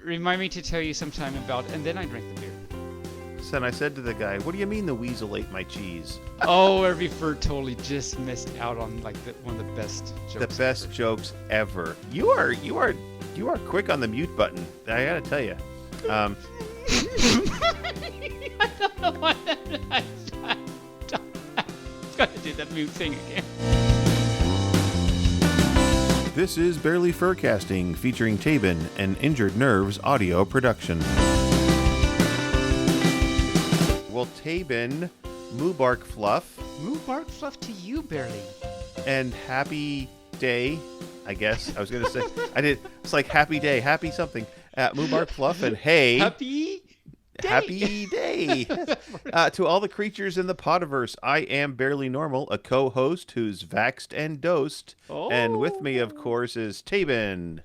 remind me to tell you sometime about, and then I drink the beer. And I said to the guy, "What do you mean the weasel ate my cheese?" Oh, every fur totally just missed out on like one of the best jokes. The best jokes ever. You are quick on the mute button. I gotta tell you. I don't know why I gotta do that mute thing again. This is Barely Furcasting, featuring Taebyn and Injured Nerves audio production. Well, Taebyn, Moobarkfluff. Moobarkfluff to you, Barely. And happy day, I guess. I was going to say, it's like happy day, happy something. Moobarkfluff and hey. Happy day. Happy day. To all the creatures in the Podiverse, I am Barely Normal, a co-host who's vaxxed and dosed. Oh. And with me, of course, is Taebyn.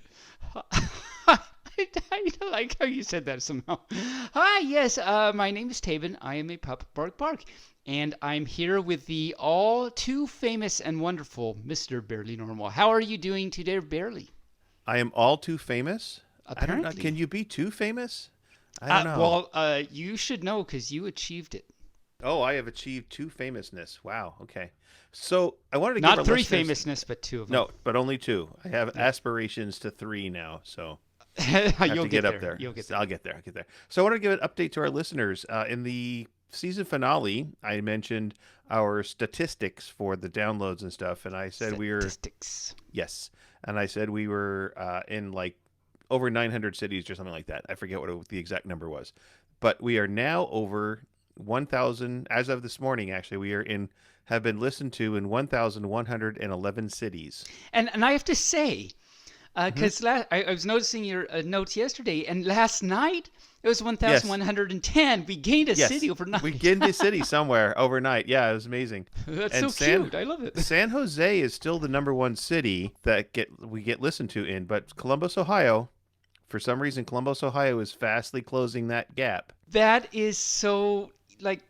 I like how you said that somehow. Hi, yes, my name is Taebyn. I am a pup, bark. And I'm here with the all too famous and wonderful Mr. Barely Normal. How are you doing today, Barely? I am all too famous? Apparently. I don't know. Can you be too famous? I don't know. Well, you should know because you achieved it. Oh, I have achieved two famousness. Wow, okay. So I wanted to give Not our three listeners... famousness, but two of them. No, but only two. I have aspirations to three now, so... You'll get up there. You'll get there. I'll get there. So I want to give an update to our listeners. In the season finale, I mentioned our statistics for the downloads and stuff, and I said statistics. Yes, and I said we were in like over 900 cities or something like that. I forget what the exact number was, but we are now over 1,000 as of this morning. Actually, have been listened to in 1,111 cities. And I have to say. Because I was noticing your notes yesterday, and last night it was 1,110. We gained a city overnight. We gained a city somewhere overnight. Yeah, it was amazing. That's so cute. I love it. San Jose is still the number one city that we get listened to in, but Columbus, Ohio, for some reason, Columbus, Ohio is fastly closing that gap. That is so, like,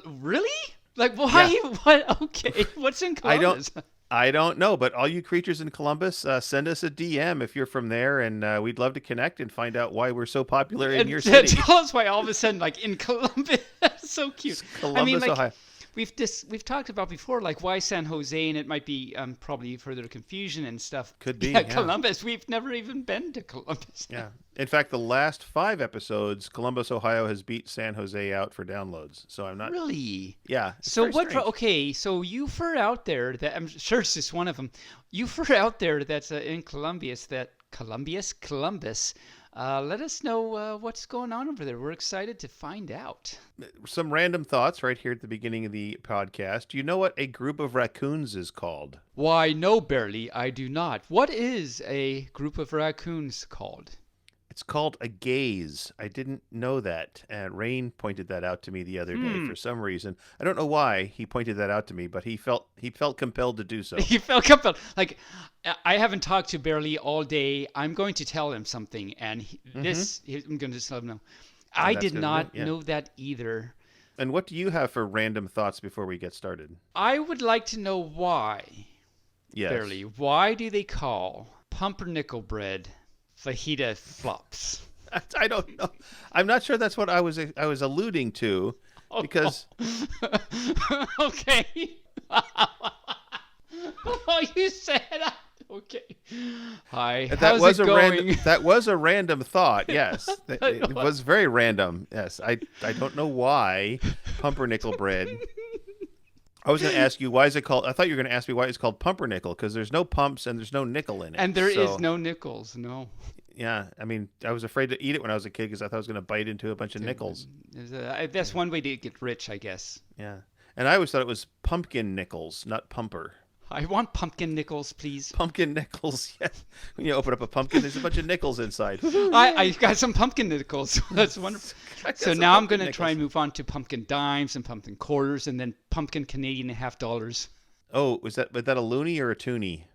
really? Like, why? Yeah. What? Okay, what's in Columbus? I don't know, but all you creatures in Columbus, send us a DM if you're from there, and we'd love to connect and find out why we're so popular in your city. Tell us why all of a sudden, like in Columbus, so cute. Columbus, Ohio. We've talked about before, like why San Jose, and it might be probably further confusion and stuff. Could be. Yeah, Columbus. We've never even been to Columbus. Yeah. In fact, the last 5 episodes, Columbus, Ohio has beat San Jose out for downloads. So I'm not really. Yeah. So what? Okay. So you fur out there that I'm sure it's just one of them. You fur out there that's in Columbus. Columbus. Let us know what's going on over there. We're excited to find out. Some random thoughts right here at the beginning of the podcast. Do you know what a group of raccoons is called? Why, no, Barely. I do not. What is a group of raccoons called? It's called a gaze. I didn't know that. Rain pointed that out to me the other day for some reason. I don't know why he pointed that out to me, but he felt compelled to do so. He felt compelled. Like, I haven't talked to Barely all day. I'm going to tell him something, and I'm going to just let him know. I did not know that either. And what do you have for random thoughts before we get started? I would like to know why. Yes. Barely. Why do they call pumpernickel bread fajita flops? I don't know. I'm not sure that's what I was alluding to, because. Okay. Oh, you said. Okay. Hi. How's it going? That was a random thought. Yes, it was very random. Yes, I don't know why pumpernickel bread. I was going to ask you, why is it called... I thought you were going to ask me why it's called pumpernickel, because there's no pumps and there's no nickel in it. And there is no nickels, no. Yeah, I mean, I was afraid to eat it when I was a kid because I thought I was going to bite into a bunch of nickels. That's one way to get rich, I guess. Yeah, and I always thought it was pumpkin nickels, not pumper. I want pumpkin nickels, please. Pumpkin nickels, yes. When you open up a pumpkin, there's a bunch of nickels inside. I got some pumpkin nickels. That's wonderful. So now I'm going to try and move on to pumpkin dimes and pumpkin quarters and then pumpkin Canadian $50. Oh, was that a loonie or a toonie?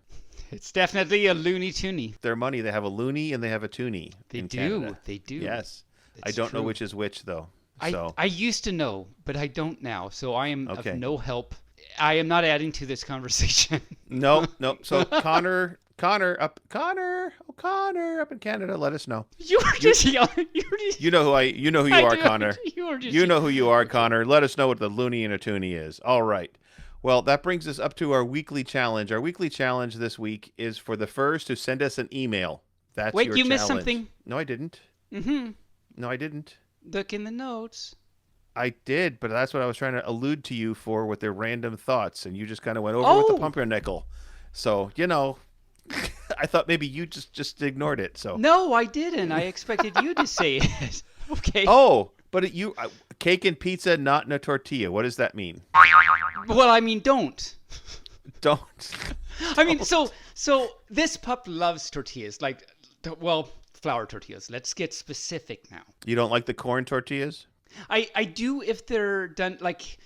It's definitely a loony toonie. Their money, they have a loony and they have a toonie. They do. Canada. They do. Yes. I don't know which is which, though. I used to know, but I don't now. So I am of no help. I am not adding to this conversation. No. So Connor Connor up in Canada, let us know. You were just yelling. You were just. You know who you I are, do. Connor. You were just. You know who you are, Connor. Let us know what the loony and a toonie is. All right. Well, that brings us up to our weekly challenge. Our weekly challenge this week is for the furs to send us an email. That's Wait, your you challenge. missed something. No, I didn't. Mm-hmm. No, I didn't. Look in the notes. I did, but that's what I was trying to allude to you for with the random thoughts, and you just kind of went over with the pumpernickel. So, I thought maybe you just ignored it. So No, I didn't. I expected you to say it. Okay. Oh, but cake and pizza, not in a tortilla. What does that mean? Well, I mean, don't. Don't. I mean, so this pup loves tortillas, flour tortillas. Let's get specific now. You don't like the corn tortillas? I do if they're done like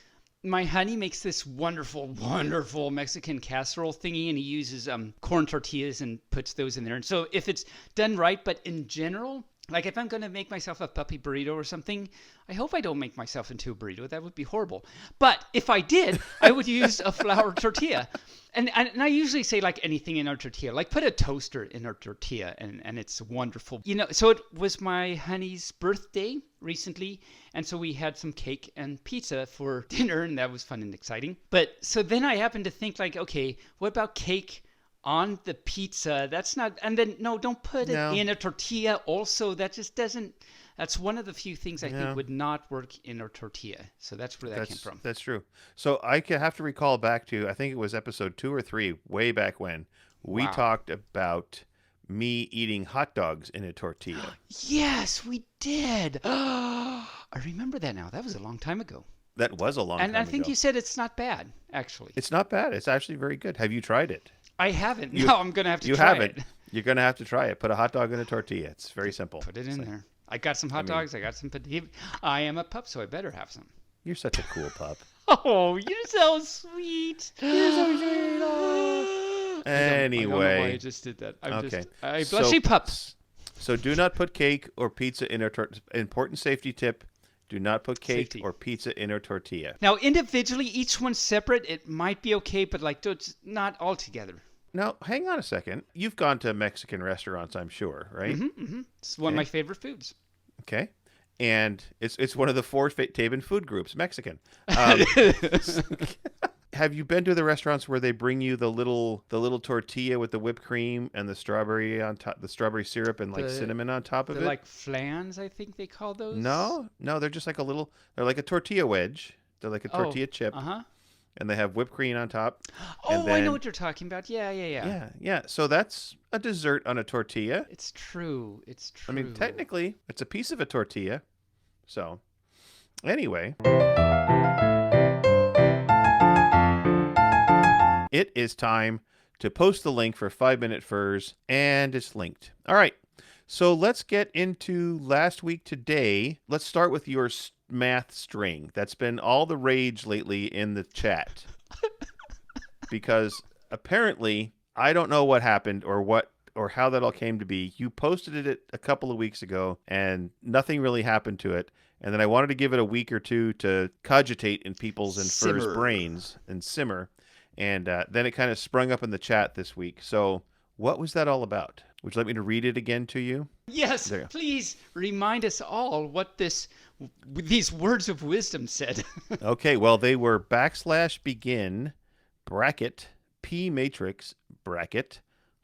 my honey makes this wonderful Mexican casserole thingy, and he uses corn tortillas and puts those in there. And so if it's done right, but in general, like if I'm going to make myself a puppy burrito or something, I hope I don't make myself into a burrito. That would be horrible. But if I did, I would use a flour tortilla. And I usually say like anything in our tortilla, like put a toaster in our tortilla and it's wonderful. So it was my honey's birthday recently. And so we had some cake and pizza for dinner, and that was fun and exciting. But so then I happened to think like, okay, what about cake on the pizza? That's not, and then no, don't put it in a tortilla also. That just doesn't, that's one of the few things I think would not work in a tortilla. So that's where that came from. That's true. So I have to recall back to, I think it was episode 2 or 3, way back when, we talked about me eating hot dogs in a tortilla. Yes, we did. I remember that now. That was a long time ago. That was a long time ago. And I think you said it's not bad, actually. It's not bad. It's actually very good. Have you tried it? I haven't. No, I'm going to have to try it. You haven't. You're going to have to try it. Put a hot dog in a tortilla. It's very simple. Put it in there. I got some hot dogs. I got some potato. I am a pup, so I better have some. You're such a cool pup. Oh, you're so sweet. You're so sweet. Anyway. I don't know why I just did that. I blushy pups. So do not put cake or pizza in a important safety tip. Do not put cake or pizza in a tortilla. Now, individually, each one separate, it might be okay, but not all together. Now, hang on a second. You've gone to Mexican restaurants, I'm sure, right? Mm-hmm, mm-hmm. It's one of my favorite foods. Okay. And it's one of the 4 Taebyn food groups, Mexican. Have you been to the restaurants where they bring you the little tortilla with the whipped cream and the strawberry on top, the strawberry syrup and cinnamon on top of it? Like flans, I think they call those. No, they're just like they're like a tortilla wedge. They're like a tortilla chip. Uh-huh. And they have whipped cream on top. Oh, I know what you're talking about. Yeah. So that's a dessert on a tortilla. It's true. I mean, technically, it's a piece of a tortilla. So, anyway. It is time to post the link for 5-Minute Furs, and it's linked. All right. So let's get into last week today. Let's start with your math string. That's been all the rage lately in the chat. Because apparently, I don't know what happened or how that all came to be. You posted it a couple of weeks ago, and nothing really happened to it. And then I wanted to give it a week or two to cogitate in people's and furs' brains and simmer. And then it kind of sprung up in the chat this week. So what was that all about? Would you like me to read it again to you? Yes, please remind us all what these words of wisdom said. Okay, well, they were \begin bracket P matrix bracket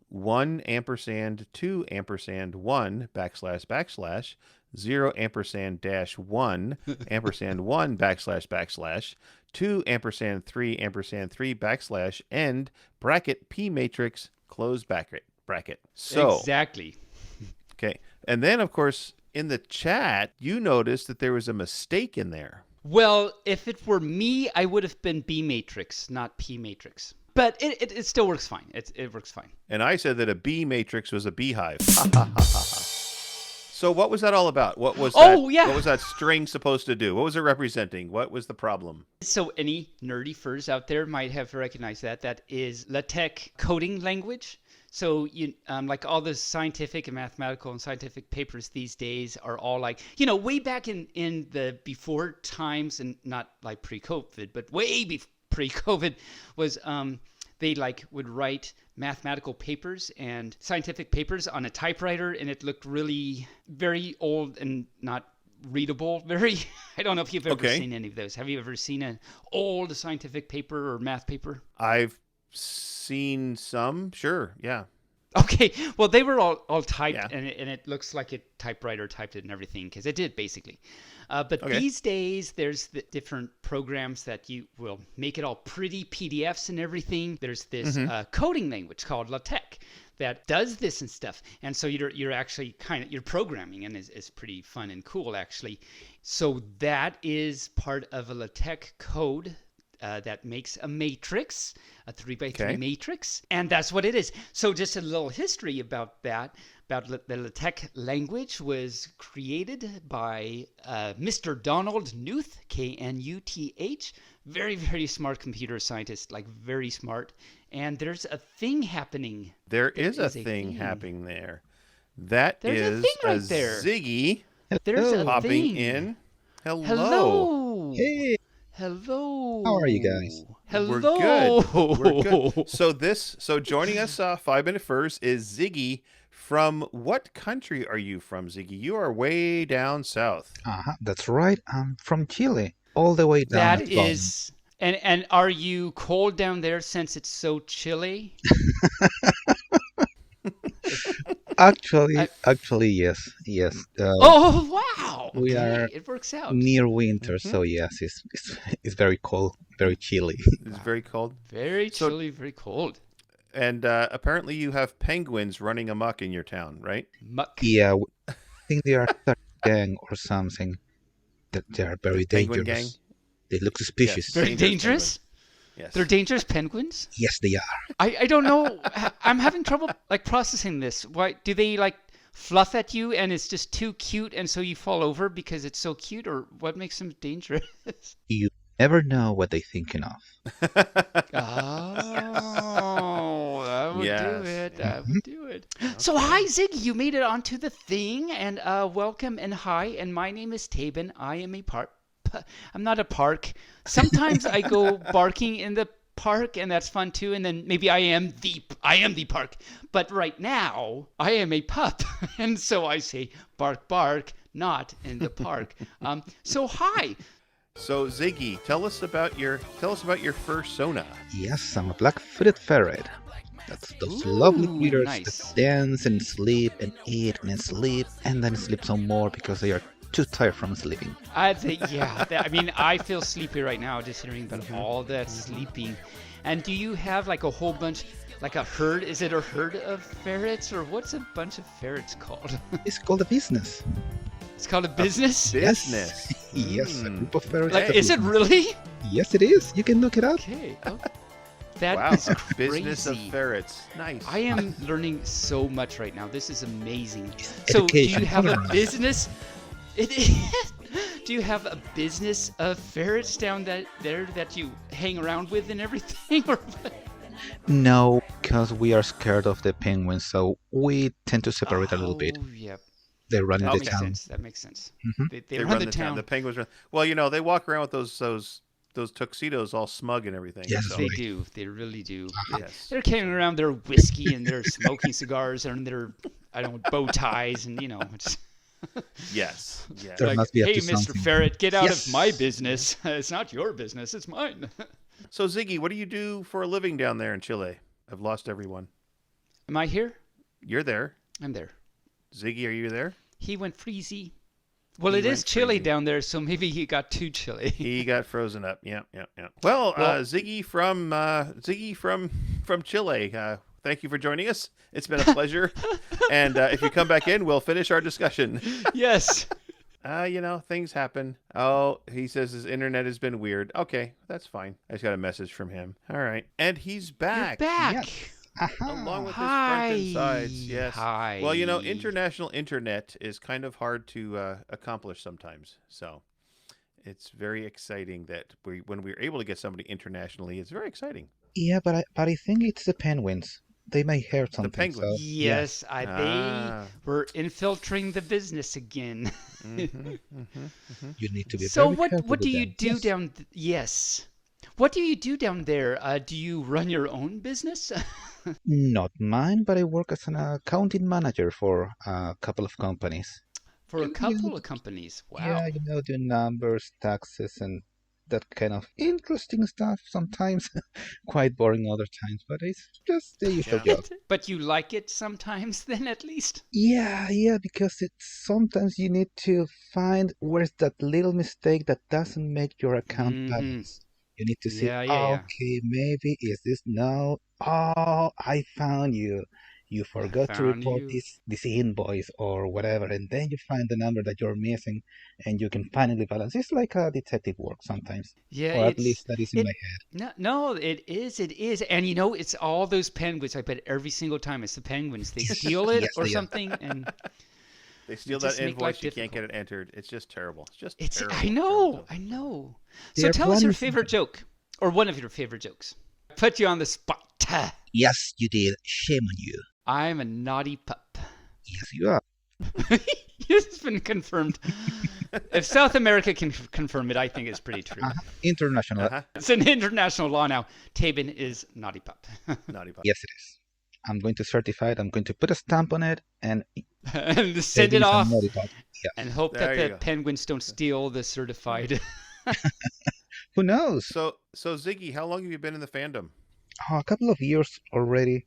1 ampersand 2 ampersand 1 \\\0 ampersand dash 1 ampersand 1 \\\, 2 ampersand 3 ampersand 3 / end bracket P matrix close bracket. So exactly. Okay. And then, of course, in the chat, you noticed that there was a mistake in there. Well, if it were me, I would have been B matrix, not P matrix. But it still works fine. It works fine. And I said that a B matrix was a beehive. So what was that all about? What was that? Oh, yeah. What was that string supposed to do? What was it representing? What was the problem? So any nerdy furs out there might have recognized that. That is LaTeX coding language. So you like all the scientific and mathematical and scientific papers these days are all like, way back in the before times, and not like pre-COVID, but way pre-COVID was they would write mathematical papers and scientific papers on a typewriter, and it looked really very old and not readable. Very, I don't know if you've ever seen any of those. Have you ever seen an old scientific paper or math paper? I've seen some, sure, yeah. Okay, well, they were all typed, and it looks like a typewriter typed it and everything, because it did, basically. But these days, there's the different programs that you will make it all pretty PDFs and everything. There's this coding language called LaTeX that does this and stuff. And so you're actually you're programming, and it's pretty fun and cool, actually. So that is part of a LaTeX code that makes a matrix, a 3x3 matrix, and that's what it is. So just a little history about that. The LaTeX language was created by Mr. Donald Knuth, Knuth, very, very smart computer scientist, like very smart. And there's a thing happening. There is a thing happening there. There's a thing right there. Ziggy There's a popping thing. In. Hello. Hey. Hello. How are you guys? Hello. We're good. So joining us 5 Minute Furs is Ziggy. From what country are you from, Ziggy? You are way down south. That's right. I'm from Chile, all the way down. That is, and are you cold down there since it's so chilly? Actually, yes. Oh wow! We are it works out. near winter, so yes, it's very cold, very chilly. It's very cold. Very chilly, very cold. And apparently you have penguins running amok in your town, right? Muck. Yeah, I think they are a gang or something. That they are very Penguin dangerous. gang? They look suspicious. Yes. Very dangerous? Yes. They're dangerous penguins? Yes, they are. I don't know. I'm having trouble processing this. Why do they fluff at you and it's just too cute and so you fall over because it's so cute, or what makes them dangerous? You never know what they're thinking of. Oh, that would do it. That would do it. Okay. So hi, Ziggy. You made it onto the thing, and welcome and hi. And my name is Taebyn. I am I'm not a park. Sometimes I go barking in the park, and that's fun too. And then maybe I am the park. But right now, I am a pup, and so I say bark, bark, not in the park. So hi. So Ziggy, tell us about your fursona. Yes, I'm a Black Footed Ferret. That's those lovely creatures that dance and sleep and eat and sleep and then sleep some more because they are too tired from sleeping. I mean, I feel sleepy right now just hearing about all that sleeping. And do you have a whole bunch, a herd? Is it a herd of ferrets, or what's a bunch of ferrets called? It's called a business. It's called a business? Business. Yes, a group of ferrets. Is it really? Yes, it is. You can look it up. Okay. Oh, that is crazy. Business of ferrets. Nice. I am learning so much right now. This is amazing. So, do you have a business? It is. Do you have a business of ferrets down there that you hang around with and everything? Or what? No, because we are scared of the penguins, so we tend to separate a little bit. Oh, yep. They run in the town. That makes sense. Mm-hmm. They run the town. The penguins run. Well, they walk around with those tuxedos all smug and everything. Yes, so. They do. They really do. Yes. They're carrying around their whiskey and their smoking cigars and their, bow ties and, It's, Yes. There must be up hey, to Mr. something. Ferret, get out of my business. It's not your business. It's mine. So, Ziggy, what do you do for a living down there in Chile? I've lost everyone. Am I here? You're there. I'm there. Ziggy, are you there? He went freezy. Well, it is chilly down there, so maybe he got too chilly. He got frozen up. Yeah. Well, Ziggy from Chile. Thank you for joining us. It's been a pleasure. And if you come back in, we'll finish our discussion. Yes. Things happen. Oh, he says his internet has been weird. Okay, that's fine. I just got a message from him. All right. And he's back. You're back. Yes. Along with his Hi. front and sides. Yes. Hi. Well, international internet is kind of hard to accomplish sometimes. So it's very exciting that when we're able to get somebody internationally, it's very exciting. Yeah, but I think it's the penguins. They may hear something. The penguins. So, Yes, they were infiltrating the business again. You need to be So very careful what do with you them. do Yes. Yes. What do you do down there? Do you run your own business? Not mine, but I work as an accounting manager for a couple of companies. For a You know, couple of companies. yeah, Wow. do numbers, taxes, and that kind of interesting stuff sometimes. Quite boring other times, but it's just the usual Yeah. job. But you like it sometimes then at least? Yeah, because it's sometimes you need to find where's that little mistake that doesn't make your account Mm-hmm. balance. You need to see, Yeah. okay, maybe is this no? Oh, I found you. You I forgot to found report you. this invoice or whatever, and then you find the number that you're missing, and you can finally balance. It's like a detective work sometimes, Yeah, or at least that is in my it head. no, it is. And it's all those penguins. I bet every single time it's the penguins. They steal it Yes, or they are. something and They it steal that just make life invoice, you can't get difficult. it entered. It's just terrible. It's just It's terrible. I Terrible, know, terrible. I know. They So are tell us your planning favorite something. joke or one of your favorite jokes. Put you on the spot. Yes, you did. Shame on you. I'm a naughty pup. Yes, you are. This has been confirmed. If South America can confirm it, I think it's pretty true. International. Uh-huh. It's an international law now. Taebyn is naughty pup. Naughty pup. Yes, it is. I'm going to certify it. I'm going to put a stamp on it, and And send Taebyn it is a off naughty dog. Yeah. and hope There that you the go. penguins don't steal the certified. Who knows? So Ziggy, how long have you been in the fandom? A couple of years already.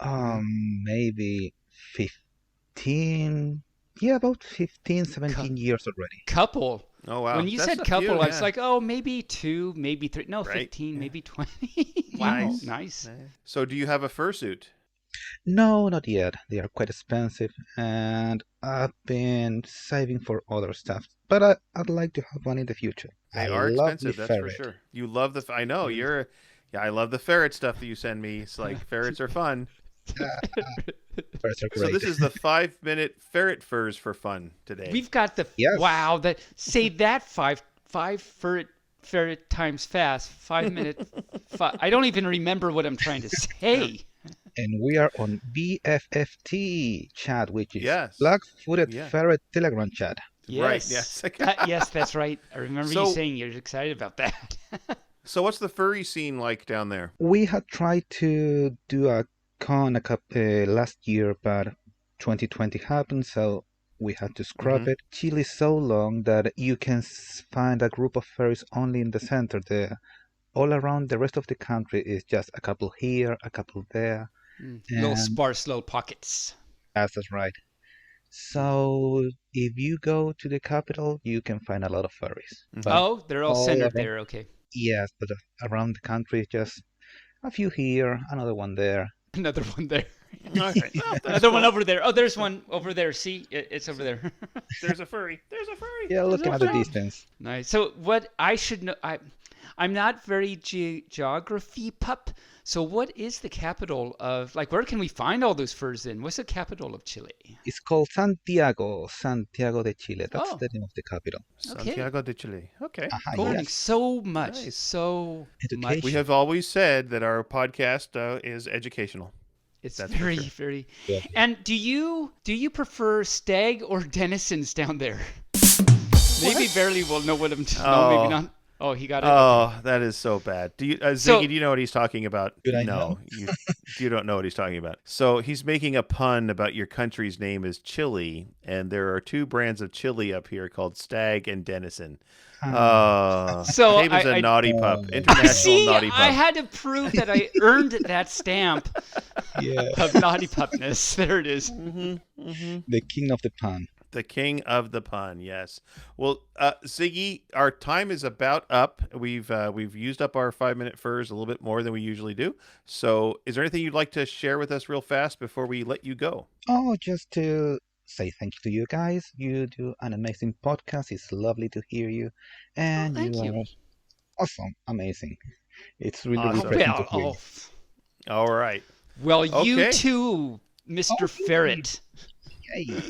Mhm. Maybe 15. Yeah, about 15, Cou- 17 years already. couple. Oh wow. When you That's said a couple, few, I was yeah. like, oh, maybe 2, maybe 3. No, Right, 15, yeah. maybe 20. Wow, nice. So do you have a fursuit? No, not yet. They are quite expensive, and I've been saving for other stuff. But I'd like to have one in the future. They A are lovely expensive, that's for ferret. sure. You love the I know, you're yeah, I love the ferret stuff that you send me. It's like ferrets are fun. Ferrets are So great. this is the 5-minute ferret furs for fun today. We've got the Yes. wow. That say that five ferret times fast 5 minute. I don't even remember what I'm trying to say. And we are on BFFT chat, which is Yes. Black Footed Yeah. Ferret Telegram chat. Right, Yes. yes. Yes, that's right. I remember you So- saying you're excited about that. So what's the furry scene like down there? We had tried to do a con last year, but 2020 happened, so we had to scrap Mhm. it. Chile is so long that you can find a group of fairies only in the center. All around the rest of the country is just a couple here, a couple there, Little and sparse little pockets. that's right. So if you go to the capital, you can find a lot of fairies. Mhm. But Oh, they're all all centered around, there. Okay. yes, but around the country, just a few here, another one there. Another one there. Okay. Well, that's Another one cool. over there. Oh, there's one over there. See, it's over there. There's a furry. There's a furry. Yeah, looking at the Watch out. distance. Nice. So what I should know, I'm not very geography pup. So what is the capital of where can we find all those furs in? What's the capital of Chile? It's called Santiago de Chile. That's Oh, the name of the capital. okay. Santiago de Chile. Okay. Aha, Learning yes. so much, Nice. so much. Education. We have always said that our podcast is educational. It's That's for very, sure. very. Yeah. And do you prefer stag or denizens down there? Maybe Barely will know what I'm. No, Oh. maybe not. Oh, he got it. Oh, that is so bad. Do you, Ziggy? So- Do you know what he's talking about? Should I No, know? you don't know what he's talking about. So he's making a pun about your country's name is Chile, and there are 2 brands of chili up here called Stag and Denizen. So Taebyn's a I- naughty pup, Oh. international See, naughty pup. I had to prove that I earned that stamp Yeah, of naughty pupness. There it is. the king of the pun. The king of the pun, yes. Well, Ziggy, our time is about up. We've used up our 5-minute furs a little bit more than we usually do. So, is there anything you'd like to share with us real fast before we let you go? Oh, just to say thank you to you guys. You do an amazing podcast. It's lovely to hear you. And thank you. are awesome, amazing. It's really Awesome. refreshing to hear. All right. Well, you Okay. too, Mr. Ferret. Yay.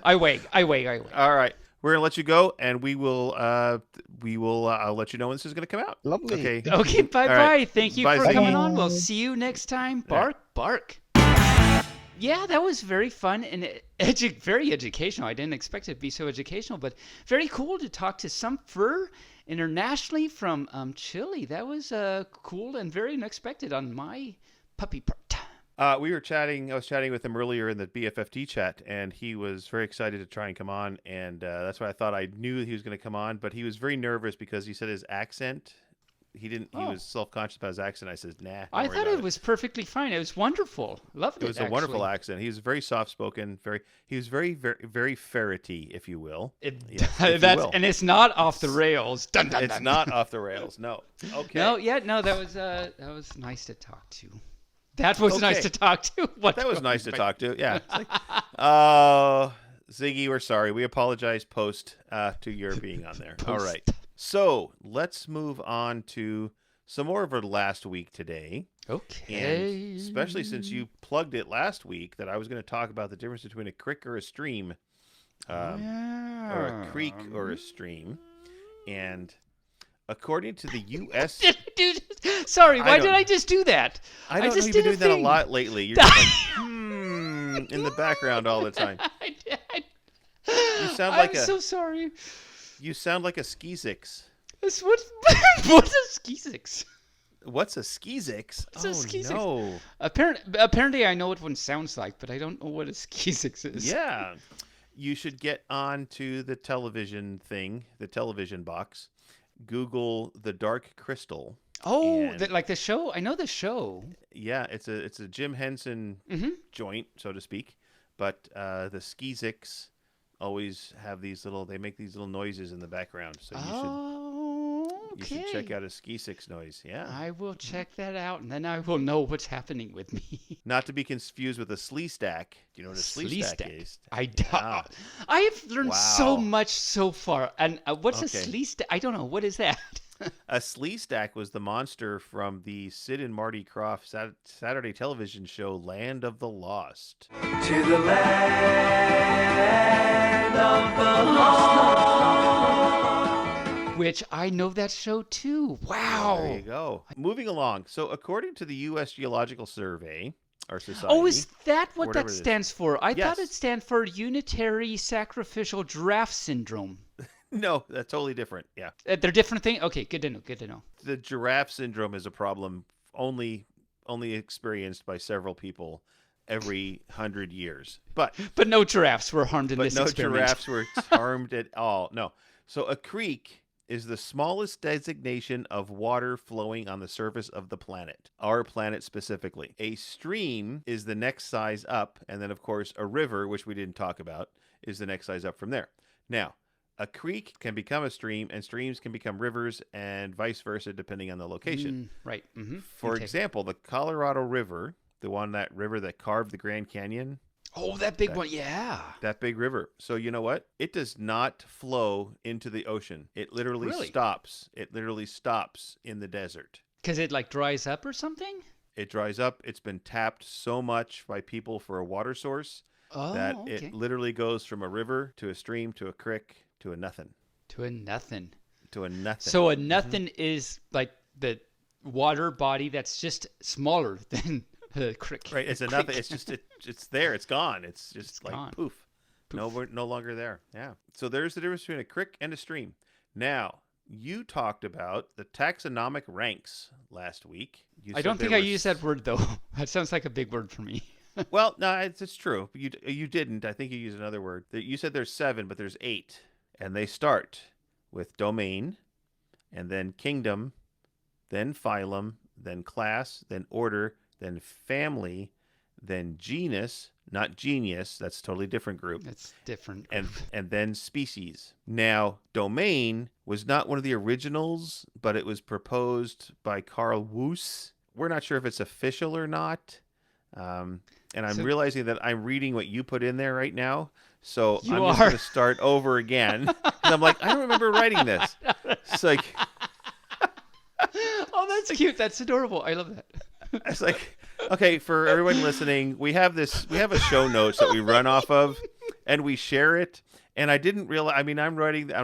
I wait. All right. We're gonna let you go, and we will. I'll let you know when this is gonna come out. Lovely. Okay. Okay, bye-bye. right. Thank you Bye, for Ziggy. coming on. We'll Bye. see you next time. All right. Bark. Yeah, that was very fun and very educational. I didn't expect it to be so educational, but very cool to talk to some fur internationally from Chile. That was cool and very unexpected on my puppy part. We were chatting. I was chatting with him earlier in the BFFT chat, and he was very excited to try and come on. And that's why I thought I knew he was going to come on. But he was very nervous because he said his accent. He didn't. He was self-conscious about his accent. I said, "Nah." I thought it was perfectly fine. It was wonderful. Loved it. It was a wonderful accent. He was very soft-spoken. He was very, very, very ferrety, if you will. And it's not off the rails. Dun, dun, it's dun. not off the rails. No. Okay. No. That was nice to talk to. That was nice to talk to. That was nice to talk to. Yeah. It's like, Ziggy, we're sorry. We apologize post to your being on there. All right. So let's move on to some more of our last week today. Okay. And especially since you plugged it last week that I was going to talk about the difference between a creek or a stream, or a creek or a stream. And according to the U.S. Sorry, why did I just do that? I don't know. You've been doing that a lot lately. You're just like, in the background all the time. You sound like I'm so sorry. You sound like a skizix. What's a skizix? What's a skizix? What's a skizix? No. Apparently I know what one sounds like, but I don't know what a skizix is. Yeah. You should get on to the television thing, the television box. Google the Dark Crystal. Oh, like the show? I know the show. Yeah, it's a Jim Henson joint, so to speak. But the skizix always have they make these little noises in the background. So you should check out a skizix noise. Yeah. I will check that out, and then I will know what's happening with me. Not to be confused with a slee stack. Do you know what a slee stack is? I have learned so much so far. And what's a slee stack? I don't know. What is that? A slee stack was the monster from the Sid and Marty Krofft Saturday television show Land of the Lost. To the land of the lost. Which I know that show too. Wow. There you go. Moving along. So according to the U.S. Geological Survey, our society. Oh, is that what that stands for? I Yes. thought it stands for Unitary Sacrificial Giraffe Syndrome. No, that's totally different. Yeah. They're different things? Okay, good to know. The giraffe syndrome is a problem only experienced by several people every 100 years. But no giraffes were harmed in this experiment. No giraffes were harmed at all. No. So a creek is the smallest designation of water flowing on the surface of the planet, our planet specifically. A stream is the next size up, and then, of course, a river, which we didn't talk about, is the next size up from there. Now, a creek can become a stream, and streams can become rivers, and vice versa, depending on the location. Right. Mm-hmm. For example, the Colorado River, that river that carved the Grand Canyon. Oh, that big one, yeah. That big river. So you know what? It does not flow into the ocean. It literally stops. It literally stops in the desert. Because it like dries up or something? It dries up. It's been tapped so much by people for a water source that it literally goes from a river to a stream to a creek to a nothing. To a nothing. To a nothing. So a nothing is like the water body that's just smaller than the creek. Right. It's a nothing. It's just it's there. It's gone. It's just like gone. poof. No, we're no longer there. Yeah. So there's the difference between a creek and a stream. Now, you talked about the taxonomic ranks last week. I don't think I used that word though. That sounds like a big word for me. Well, no, it's true. You didn't. I think you used another word. You said there's 7, but there's 8. And they start with domain, and then kingdom, then phylum, then class, then order, then family, then genus, not genius. That's a totally different group. That's different. And then species. Now, domain was not one of the originals, but it was proposed by Carl Woos. We're not sure if it's official or not. And I'm realizing that I'm reading what you put in there right now. So I'm just going to start over again. And I'm like, I don't remember writing this. It's like... Oh, that's cute. That's adorable. I love that. It's like, okay, for everyone listening, we have a show notes that we run off of, and we share it. And I didn't realize. I mean, I'm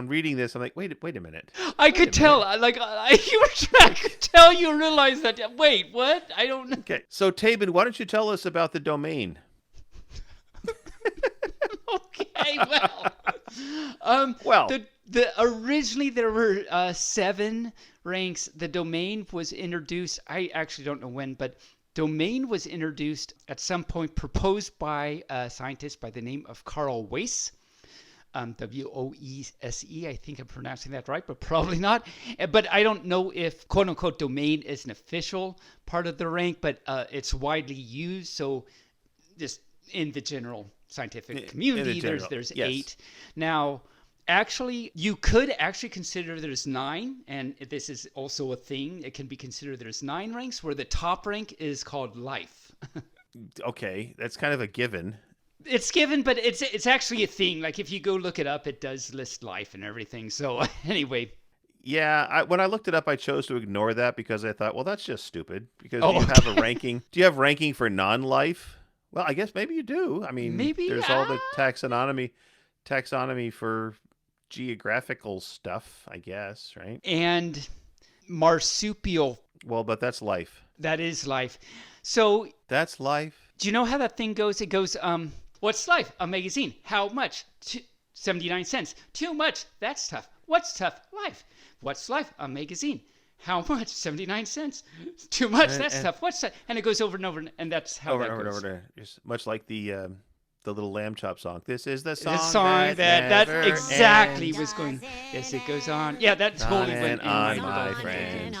reading this. I'm like, wait a minute. I could tell. Like, you were trying to tell you realize that. Wait, what? I don't know. Okay, so Taebyn, why don't you tell us about the domain? Okay, well, originally there were 7 ranks. The domain was introduced. I actually don't know when, but Domain was introduced at some point, proposed by a scientist by the name of Carl Weiss. Woese. I think I'm pronouncing that right, but probably not. But I don't know if quote unquote domain is an official part of the rank, but it's widely used. So just in the general scientific community, there's yes. 8. Now, actually, you could actually consider there's 9, and this is also a thing. It can be considered there's 9 ranks, where the top rank is called life. Okay, that's kind of a given. It's given, but it's actually a thing. Like if you go look it up, it does list life and everything. So anyway. Yeah, when I looked it up, I chose to ignore that because I thought, well, that's just stupid. Because do you have a ranking? Do you have ranking for non-life? Well, I guess maybe you do. I mean, maybe there's all the taxonomy for geographical stuff, I guess, right? And marsupial. Well, but that's life. That is life. So that's life. Do you know how that thing goes? It goes, what's life? A magazine. How much? 79 cents. Too much. That's tough. What's tough? Life. What's life? A magazine. How much? 79 cents. Too much. That's tough. What's that? And it goes over and over, and that's how that goes. Over and over. Just much like the little Lamb Chop song. This is the song, that exactly was going. Yes, it goes on. Yeah, that totally went on, my friend.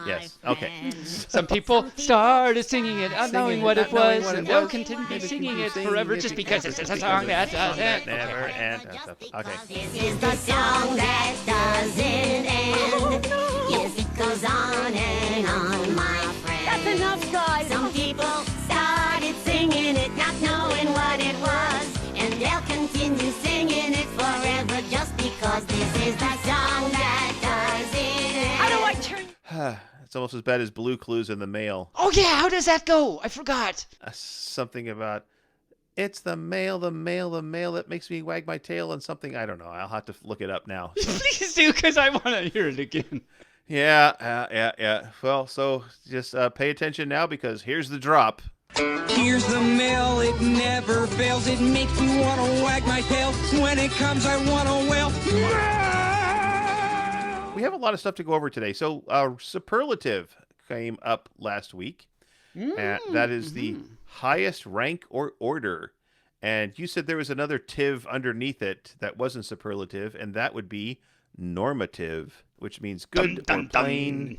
Yes. Okay. Some people started singing it, not knowing what it was, and they'll continue singing it forever just because it's a song that doesn't never end. Okay. This is the song that doesn't end. Yes, it goes on and on, my friend. That's enough, guys. Some people started singing it, not knowing what it was, and they'll continue singing it forever just because this is the song that doesn't end. How do I turn? It's almost as bad as Blue Clues in the mail. Oh yeah, how does that go? I forgot. Something about it's the mail that makes me wag my tail and something. I don't know. I'll have to look it up now. Please do, because I want to hear it again. Yeah. Well, so just pay attention now because here's the drop. Here's the mail, it never fails. It makes me want to wag my tail. When it comes, I want to wail. We have a lot of stuff to go over today. So superlative came up last week. That is the highest rank or order. And you said there was another tiv underneath it that wasn't superlative, and that would be normative, which means good or plain.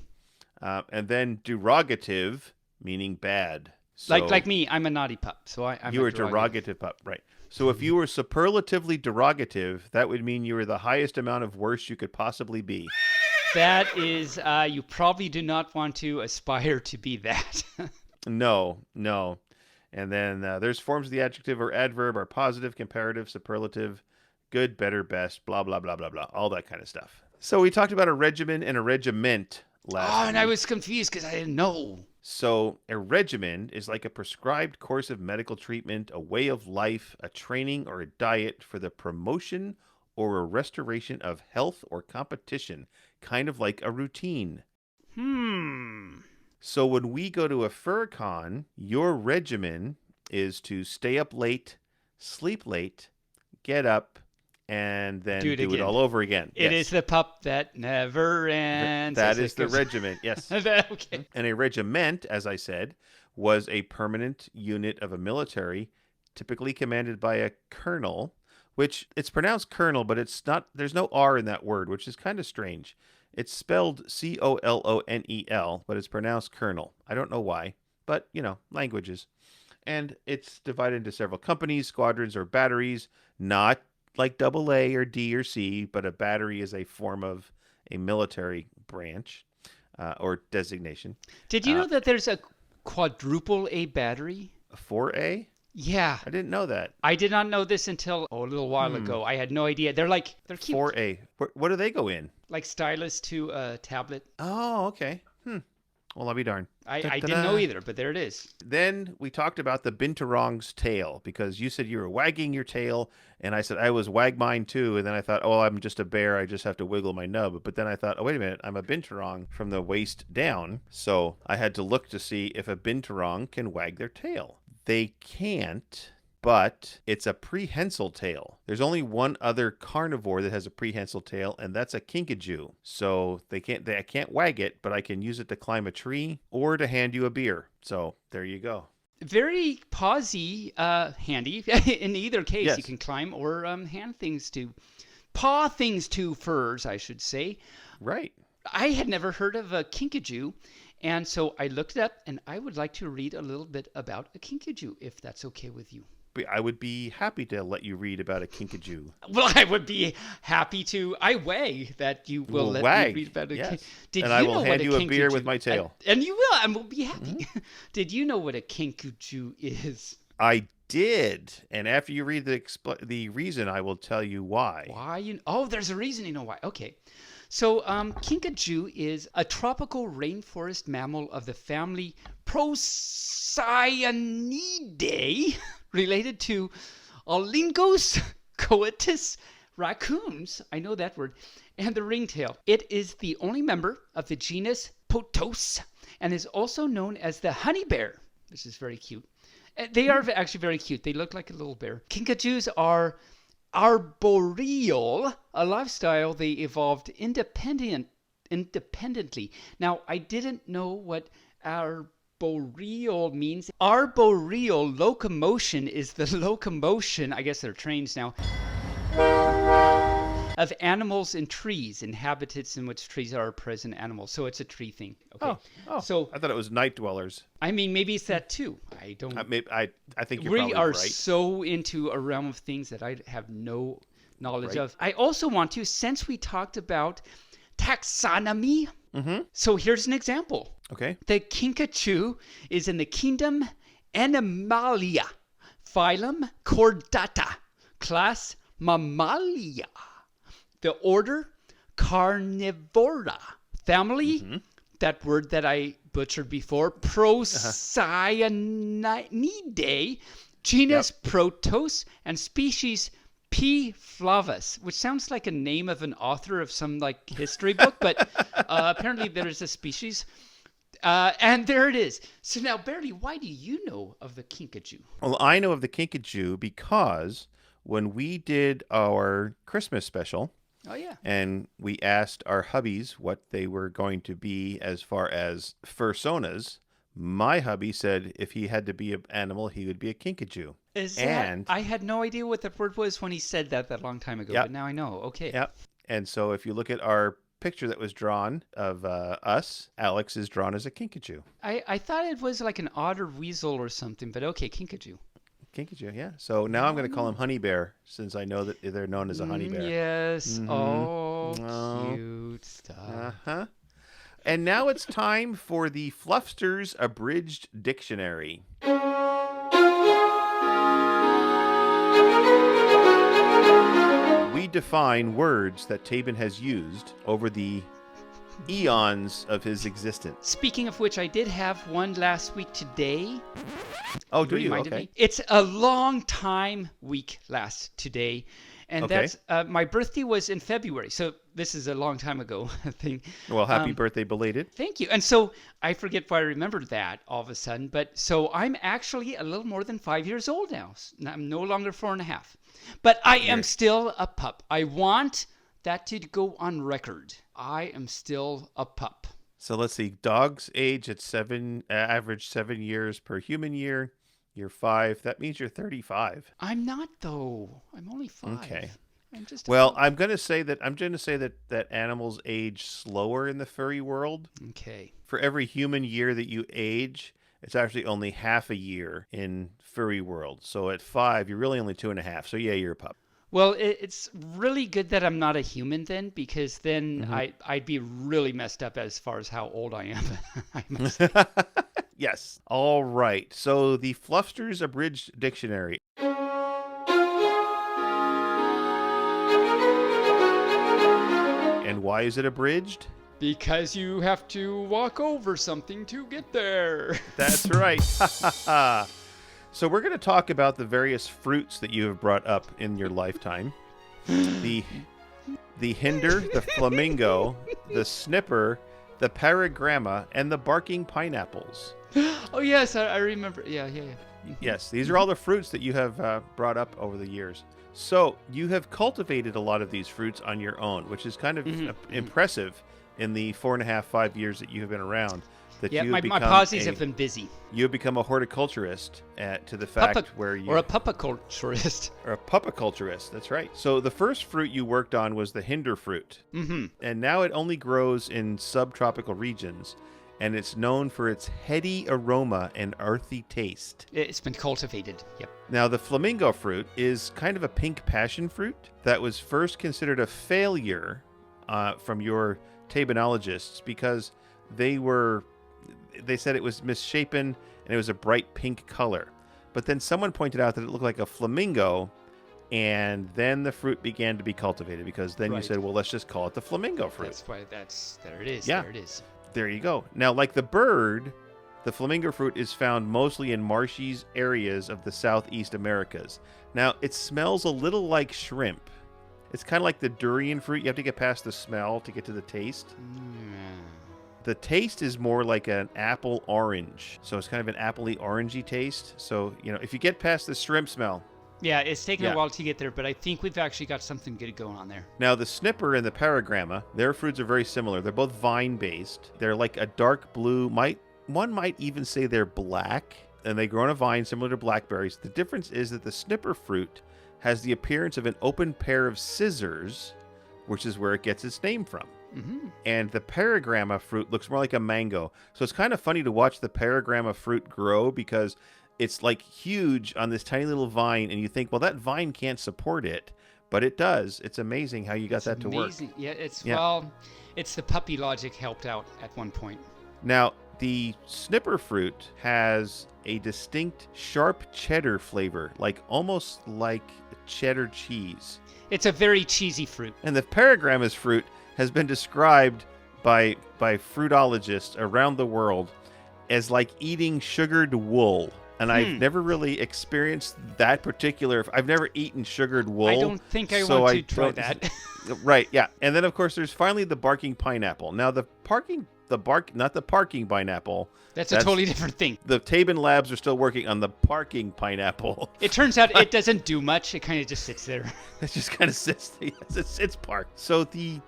And then derogative, meaning bad. So like me, I'm a naughty pup. So I'm you were a derogative pup, right. So if you were superlatively derogative, that would mean you were the highest amount of worse you could possibly be. That is, you probably do not want to aspire to be that. No. And then there's forms of the adjective or adverb are positive, comparative, superlative, good, better, best, blah, blah, blah, blah, blah, all that kind of stuff. So we talked about a regimen and a regiment last week. And I was confused because I didn't know. So a regimen is like a prescribed course of medical treatment, a way of life, a training, or a diet for the promotion or a restoration of health or competition, kind of like a routine. So when we go to a fur con, your regimen is to stay up late, sleep late, get up, and then do it all over again. It is the pup that never ends. That is the regiment, yes. Okay. And a regiment, as I said, was a permanent unit of a military, typically commanded by a colonel, which it's pronounced colonel, but it's not. There's no R in that word, which is kind of strange. It's spelled Colonel, but it's pronounced colonel. I don't know why, but, languages. And it's divided into several companies, squadrons, or batteries, not like AA or D or C, but a battery is a form of a military branch or designation. Did you know that there's a quadruple A battery? A 4A? Yeah. I didn't know that. I did not know this until a little while ago. I had no idea. They're cute. 4A. What do they go in? Like stylus to a tablet. Oh, okay. Well, I'll be darned. I didn't know either, but there it is. Then we talked about the binturong's tail, because you said you were wagging your tail, and I said I was wag mine too, and then I thought, oh, I'm just a bear, I just have to wiggle my nub. But then I thought, oh, wait a minute, I'm a binturong from the waist down, so I had to look to see if a binturong can wag their tail. They can't, but it's a prehensile tail. There's only one other carnivore that has a prehensile tail, and that's a kinkajou. So I can't wag it, but I can use it to climb a tree or to hand you a beer. So there you go. Very pawsy, handy. In either case, Yes. you can climb or paw things to furs, I should say. Right. I had never heard of a kinkajou, and so I looked it up, and I would like to read a little bit about a kinkajou, if that's okay with you. I would be happy to let you read about a kinkajou. Well, I would be happy to. I weigh that you will let wag, me read about a yes. Did And you I will know hand what you a beer kinkajou- with my tail. And you will, and we'll be happy. Did you know what a kinkajou is? I did, and after you read the reason, I will tell you why. Why? Oh, there's a reason you know why. Okay. So, kinkajou is a tropical rainforest mammal of the family Procyaneidae, related to Olingos, coatis, raccoons, I know that word, and the ringtail. It is the only member of the genus Potos and is also known as the honey bear, which is very cute. They are actually very cute. They look like a little bear. Kinkajous are arboreal, a lifestyle they evolved independently. Now, I didn't know what arboreal means. Arboreal locomotion is the locomotion, I guess they're trains now, of animals in trees, in habitats in which trees are present animals. So it's a tree thing. Okay. Oh, So I thought it was night dwellers. I mean, maybe it's that too. I don't. I think you're We probably are right. so into a realm of things that I have no knowledge Right. of. I also want to, since we talked about taxonomy, so here's an example. Okay. The kinkajou is in the kingdom Animalia, phylum Chordata, class Mammalia, the order Carnivora, family, that word that I butchered before, Procyaneidae, genus Protos, and species P. flavus, which sounds like a name of an author of some like history book, but apparently there is a species. And there it is. So now, Barry, why do you know of the kinkajou? Well, I know of the kinkajou because when we did our Christmas special, Oh, yeah. and we asked our hubbies what they were going to be as far as fursonas, my hubby said if he had to be an animal, he would be a kinkajou. I had no idea what the word was when he said that long time ago, Yep. but now I know. Okay. Yep. And so if you look at our picture that was drawn of us, Alex is drawn as a kinkajou. I thought it was like an otter weasel or something, but okay, kinkajou. Kinkajou, yeah. So now I'm going to call him honey bear since I know that they're known as a honey bear. Yes. Oh, Oh. cute stuff. Uh-huh. And now it's time for the Fluffster's Abridged Dictionary. We define words that Taebyn has used over the eons of his existence. Speaking of which, I did have one last week today. Oh, do you? Reminded Okay. me. It's a long time week last today. And Okay. that's my birthday was in February. So this is a long time ago thing. Well, happy birthday belated. Thank you. And so I forget why I remembered that all of a sudden. But so I'm actually a little more than 5 years old now. I'm no longer 4.5. But I am still a pup. I want that to go on record. I am still a pup. So let's see. Dogs age at average 7 years per human year. You're 5. That means you're 35. I'm not though. I'm only 5. Okay. I'm just a Well, pup. I'm going to say that animals age slower in the furry world. Okay. For every human year that you age, it's actually only half a year in furry world. So at 5, you're really only 2.5. So yeah, you're a pup. Well, it's really good that I'm not a human then, because then I'd be really messed up as far as how old I am. I must say. Yes. All right. So the Fluffster's Abridged Dictionary. And why is it abridged? Because you have to walk over something to get there. That's right. So we're going to talk about the various fruits that you have brought up in your lifetime. The hinder, the flamingo, the snipper, the paragramma, and the barking pineapples. Oh, yes, I remember. Yeah. Yes, these are all the fruits that you have brought up over the years. So you have cultivated a lot of these fruits on your own, which is kind of impressive in the 4.5, 5 years that you have been around. That Yeah, you my have become pauses have been busy. you have become a horticulturist to the fact where you Or a pupaculturist. or a pupaculturist. That's right. So the first fruit you worked on was the hinder fruit, and now it only grows in subtropical regions, and it's known for its heady aroma and earthy taste. It's been cultivated. Yep. Now, the flamingo fruit is kind of a pink passion fruit that was first considered a failure from your tabenologists because they said it was misshapen and it was a bright pink color. But then someone pointed out that it looked like a flamingo, and then the fruit began to be cultivated because then you said, well, let's just call it the flamingo fruit. That's why there it is. Yeah. There it is. There you go. Now, like the bird, the flamingo fruit is found mostly in marshy areas of the Southeast Americas. Now, it smells a little like shrimp. It's kind of like the durian fruit. You have to get past the smell to get to the taste. The taste is more like an apple orange. So it's kind of an appley orangey taste. So, if you get past the shrimp smell. Yeah, it's taken a while to get there, but I think we've actually got something good going on there. Now, the snipper and the paragramma, their fruits are very similar. They're both vine-based. They're like a dark blue. One might even say they're black, and they grow on a vine similar to blackberries. The difference is that the snipper fruit has the appearance of an open pair of scissors, which is where it gets its name from. And the paragramma fruit looks more like a mango. So it's kind of funny to watch the paragramma fruit grow because it's like huge on this tiny little vine, and you think, well, that vine can't support it, but it does. It's amazing how you got that to work. Yeah, it's the puppy logic helped out at one point. Now, the snipper fruit has a distinct sharp cheddar flavor, almost like cheddar cheese. It's a very cheesy fruit. And the paragramma's fruit has been described by fruitologists around the world as like eating sugared wool. And I've never really experienced that particular. I've never eaten sugared wool. I don't think I want to try that. Right, yeah. And then, of course, there's finally the barking pineapple. Now, not the parking pineapple. That's a totally different thing. The Taebyn Labs are still working on the parking pineapple. It turns out it doesn't do much. It kind of just sits there. It just kind of sits. It's parked. So the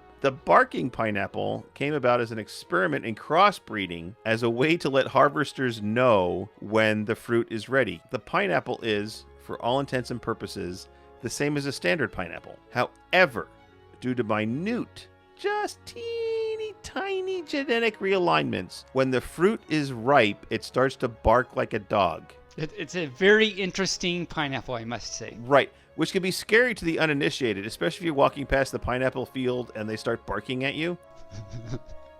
barking pineapple came about as an experiment in crossbreeding as a way to let harvesters know when the fruit is ready. The pineapple is, for all intents and purposes, the same as a standard pineapple. However, due to minute, just teeny tiny genetic realignments, when the fruit is ripe, it starts to bark like a dog. It's a very interesting pineapple, I must say. Right. Which can be scary to the uninitiated, especially if you're walking past the pineapple field and they start barking at you.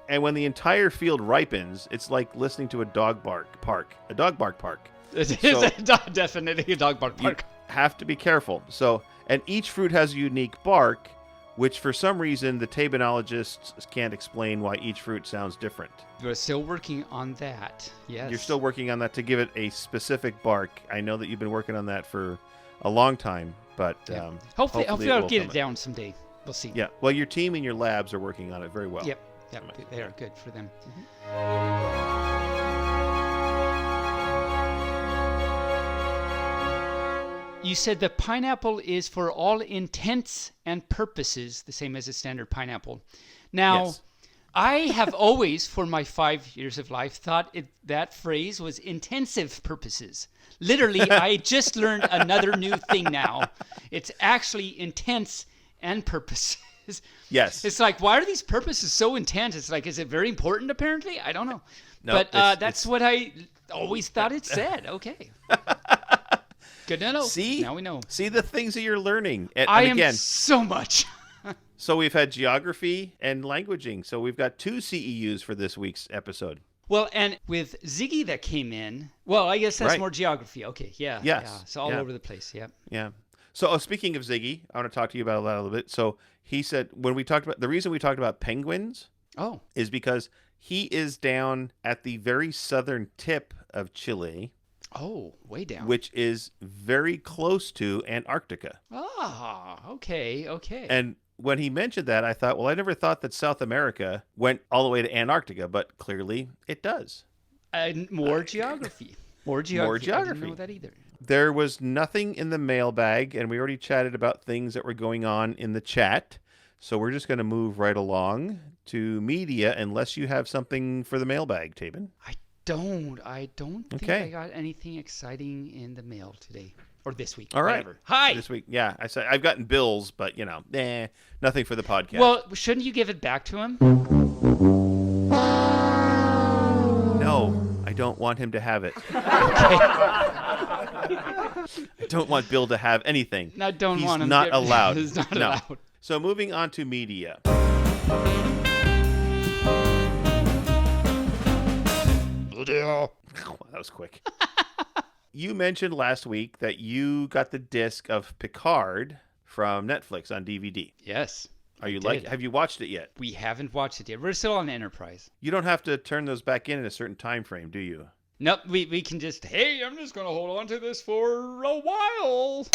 And when the entire field ripens, it's like listening to a dog bark park. A dog bark park. It is definitely a dog bark park. You have to be careful. And each fruit has a unique bark, which for some reason the tabenologists can't explain why each fruit sounds different. We're still working on that. Yes. You're still working on that to give it a specific bark. I know that you've been working on that for a long time, but hopefully I'll get it down someday. We'll see. Yeah. Well, your team and your labs are working on it very well. Yep. They are good for them. You said the pineapple is for all intents and purposes the same as a standard pineapple. Now, Yes. I have always, for my 5 years of life, thought that phrase was intensive purposes. Literally, I just learned another new thing now. It's actually intense and purposes. Yes. It's like, why are these purposes so intense? It's like, is it very important, apparently? I don't know. No, but that's what I always thought it said. Okay. Good to know. See? Now we know. See the things that you're learning. And I again, am so much. So we've had geography and languaging. So we've got 2 CEUs for this week's episode. Well, and with Ziggy that came in, well, I guess that's Right. more geography. Okay, yeah. Yes. Yeah. It's all Yeah. over the place. Yeah. Yeah. So speaking of Ziggy, I want to talk to you about that a little bit. So he said the reason we talked about penguins Oh. is because he is down at the very southern tip of Chile, Oh, way down. which is very close to Antarctica. Ah, okay. And when he mentioned that, I thought, well, I never thought that South America went all the way to Antarctica, but clearly it does. And more geography. More geography. I geography. didn't know that either. There was nothing in the mailbag, and we already chatted about things that were going on in the chat. So we're just going to move right along to media, unless you have something for the mailbag, Taebyn. I don't think I got anything exciting in the mail today. Or this week. All right. Whatever. Hi. This week, yeah. I said I've gotten bills, but nothing for the podcast. Well, shouldn't you give it back to him? No, I don't want him to have it. I don't want Bill to have anything. I don't He's want him. not allowed. He's not No. allowed. So moving on to media. Wow, that was quick. You mentioned last week that you got the disc of Picard from Netflix on DVD. Yes. Are you did. have you watched it yet? We haven't watched it yet. We're still on Enterprise. You don't have to turn those back in a certain time frame, do you? Nope, we can just, hey, I'm just going to hold on to this for a while.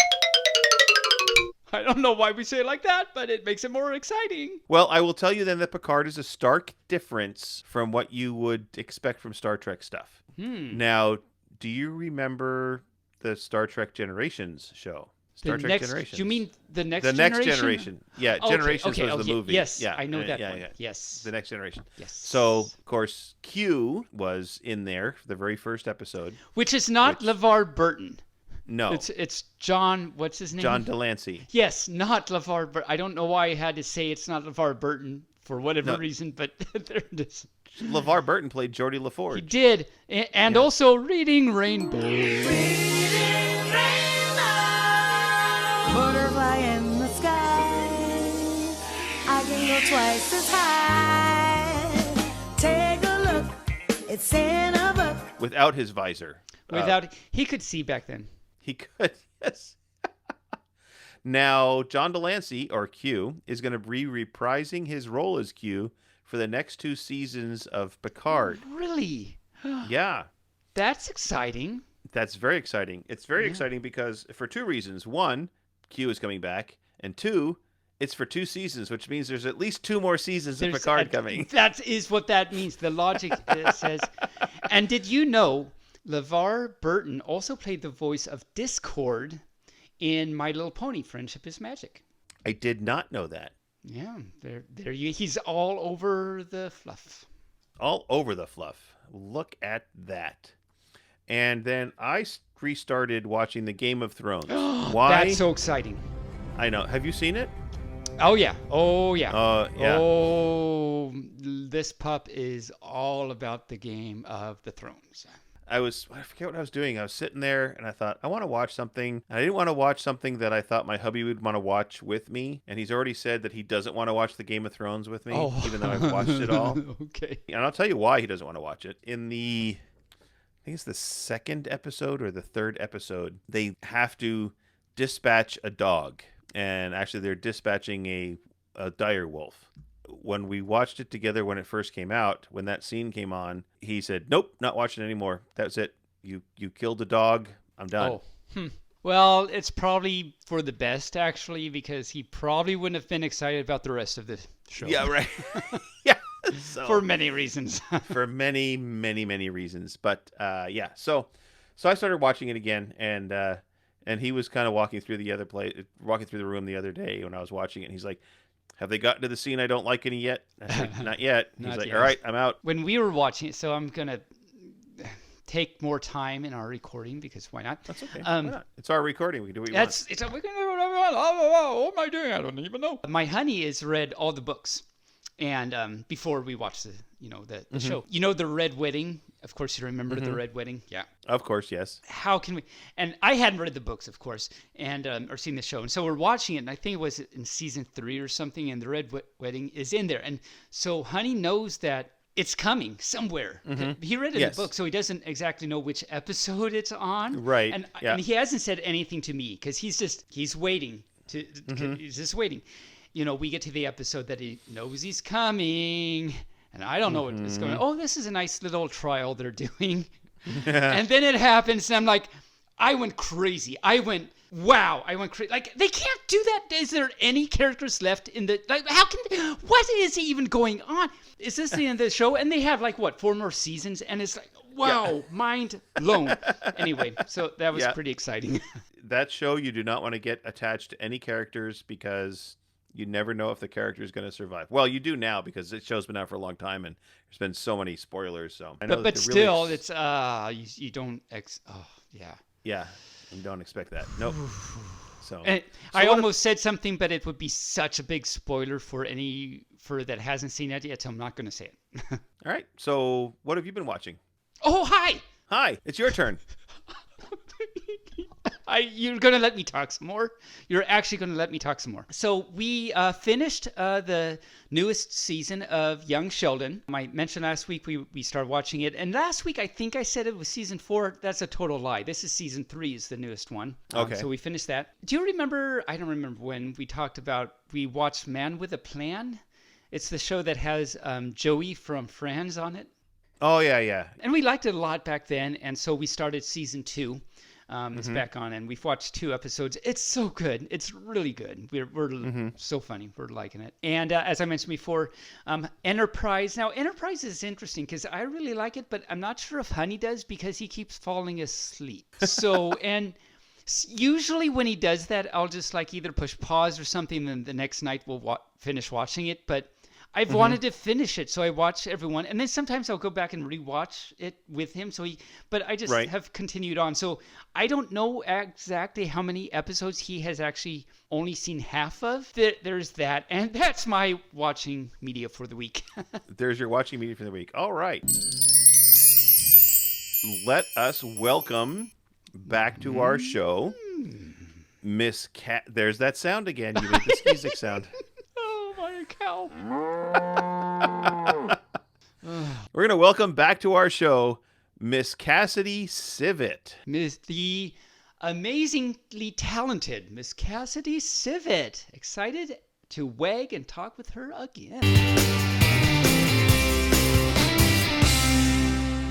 I don't know why we say it like that, but it makes it more exciting. Well, I will tell you then that Picard is a stark difference from what you would expect from Star Trek stuff. Now, do you remember the Star Trek Generations show? Star Trek Generations. Do you mean the next the generation? Next Generation. Yeah, Generations was the movie. Yes, yeah, I know that yeah, one. yeah. Yes. The Next Generation. Yes. So, of course, Q was in there for the very first episode. Which is not LeVar Burton. No. It's John, what's his name? John Delancey. Yes, not LeVar Burton. I don't know why I had to say it's not LeVar Burton for whatever reason, but there it is. LeVar Burton played Geordie LaForge. He did. And also Reading Rainbow. Butterfly in the sky, I can go twice as high. Take a look, it's in a book. Without his visor. He could see back then. He could, yes. Now, John Delancey, or Q, is going to be reprising his role as Q for the next 2 seasons of Picard. Really? Yeah. That's exciting. That's very exciting. It's very exciting because for 2 reasons. 1, Q is coming back, and 2, it's for 2 seasons, which means there's at least 2 more seasons of Picard coming. That is what that means. The logic says. And did you know LeVar Burton also played the voice of Discord in My Little Pony: Friendship is Magic? I did not know that. Yeah, he's all over the fluff. All over the fluff. Look at that. And then I restarted watching the Game of Thrones. Why? That's so exciting. I know. Have you seen it? Oh, yeah. Oh, yeah. Yeah. Oh, this pup is all about the Game of the Thrones. I forget what I was doing. I was sitting there and I thought, I want to watch something. I didn't want to watch something that I thought my hubby would want to watch with me. And he's already said that he doesn't want to watch the Game of Thrones with me, even though I've watched it all. Okay. And I'll tell you why he doesn't want to watch it. In the, I think it's the 2nd episode or the 3rd episode, they have to dispatch a dog. And actually they're dispatching a dire wolf. When we watched it together when it first came out, when that scene came on, he said, nope, not watching it anymore. That's it. You killed a dog. I'm done. Well, it's probably for the best, actually, because he probably wouldn't have been excited about the rest of the show. Yeah, right. Yeah. So, for many reasons. For many, many, many reasons. But yeah, so I started watching it again, and he was kind of walking through the room the other day when I was watching it. And he's like, have they gotten to the scene I don't like any yet? I said, not yet. He's like, all right, I'm out. When we were watching it, so I'm going to take more time in our recording because why not? That's okay. Why not? It's our recording. We can do what we want. We can do whatever we want. What am I doing? I don't even know. My honey has read all the books. And before we watch the show, the Red Wedding. Of course, you remember the Red Wedding, yeah. Of course, yes. How can we? And I hadn't read the books, of course, and or seen the show, and so we're watching it. And I think it was in season 3 or something, and the Red Wedding is in there, and so Honey knows that it's coming somewhere. He read it in the book, so he doesn't exactly know which episode it's on, right? And he hasn't said anything to me because he's waiting to he's just waiting. We get to the episode that he knows he's coming, and I don't know what's going on. Oh, this is a nice little trial they're doing. And then it happens, and I'm like, I went crazy. I went crazy. Like, they can't do that. Is there any characters left in the, like, what is even going on? Is this the end of the show? And they have, 4 more seasons, and it's like, wow, mind blown. Anyway, so that was Yeah. pretty exciting. That show, you do not want to get attached to any characters because you never know if the character is going to survive. Well, you do now because the show's been out for a long time and there's been so many spoilers. So I know but that they're still, really... it's you don't oh yeah. Yeah, you don't expect that. Nope. So And I almost said something, but it would be such a big spoiler for that hasn't seen it yet, so I'm not going to say it. All right. So what have you been watching? Oh, hi! Hi, it's your turn. You're going to let me talk some more? You're actually going to let me talk some more. So we finished the newest season of Young Sheldon. I mentioned last week we started watching it. And last week I think I said it was season 4. That's a total lie. This is season 3 is the newest one. Okay. So we finished that. Do you remember, I don't remember when we watched Man with a Plan? It's the show that has Joey from Friends on it. Oh, yeah. And we liked it a lot back then. And so we started season 2. It's back on, and we've watched 2 episodes. It's so good. It's really good. We're so funny. We're liking it. And as I mentioned before, Enterprise. Now, Enterprise is interesting because I really like it, but I'm not sure if Honey does because he keeps falling asleep. So, and usually when he does that, I'll just like either push pause or something, and the next night we'll finish watching it. But I've wanted to finish it, so I watch everyone, and then sometimes I'll go back and rewatch it with him. But I just have continued on. So I don't know exactly how many episodes he has actually only seen half of. There's that, and that's my watching media for the week. There's your watching media for the week. All right. Let us welcome back to our show Miss Cat. There's that sound again. You made the music sound. Oh my cow. We're going to welcome back to our show Miss Cassidy Civet. The amazingly talented Miss Cassidy Civet. Excited to wag and talk with her again.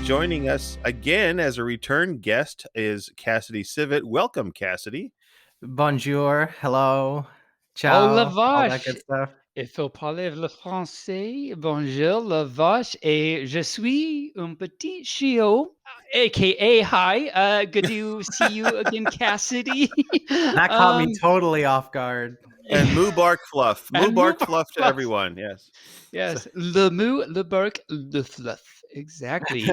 Joining us again as a return guest is Cassidy Civet. Welcome, Cassidy. Bonjour, hello, ciao, Oh, la all that vache. good stuff. Il faut parler le français. Bonjour, la vache. Et je suis un petit chiot, a.k.a. hi. Good to see you again, Cassidy. That caught me totally off guard. And Moobarkfluff. And Moobarkfluff to Moobarkfluff. everyone, yes. Yes, le moo, le bark, le fluff. Exactly.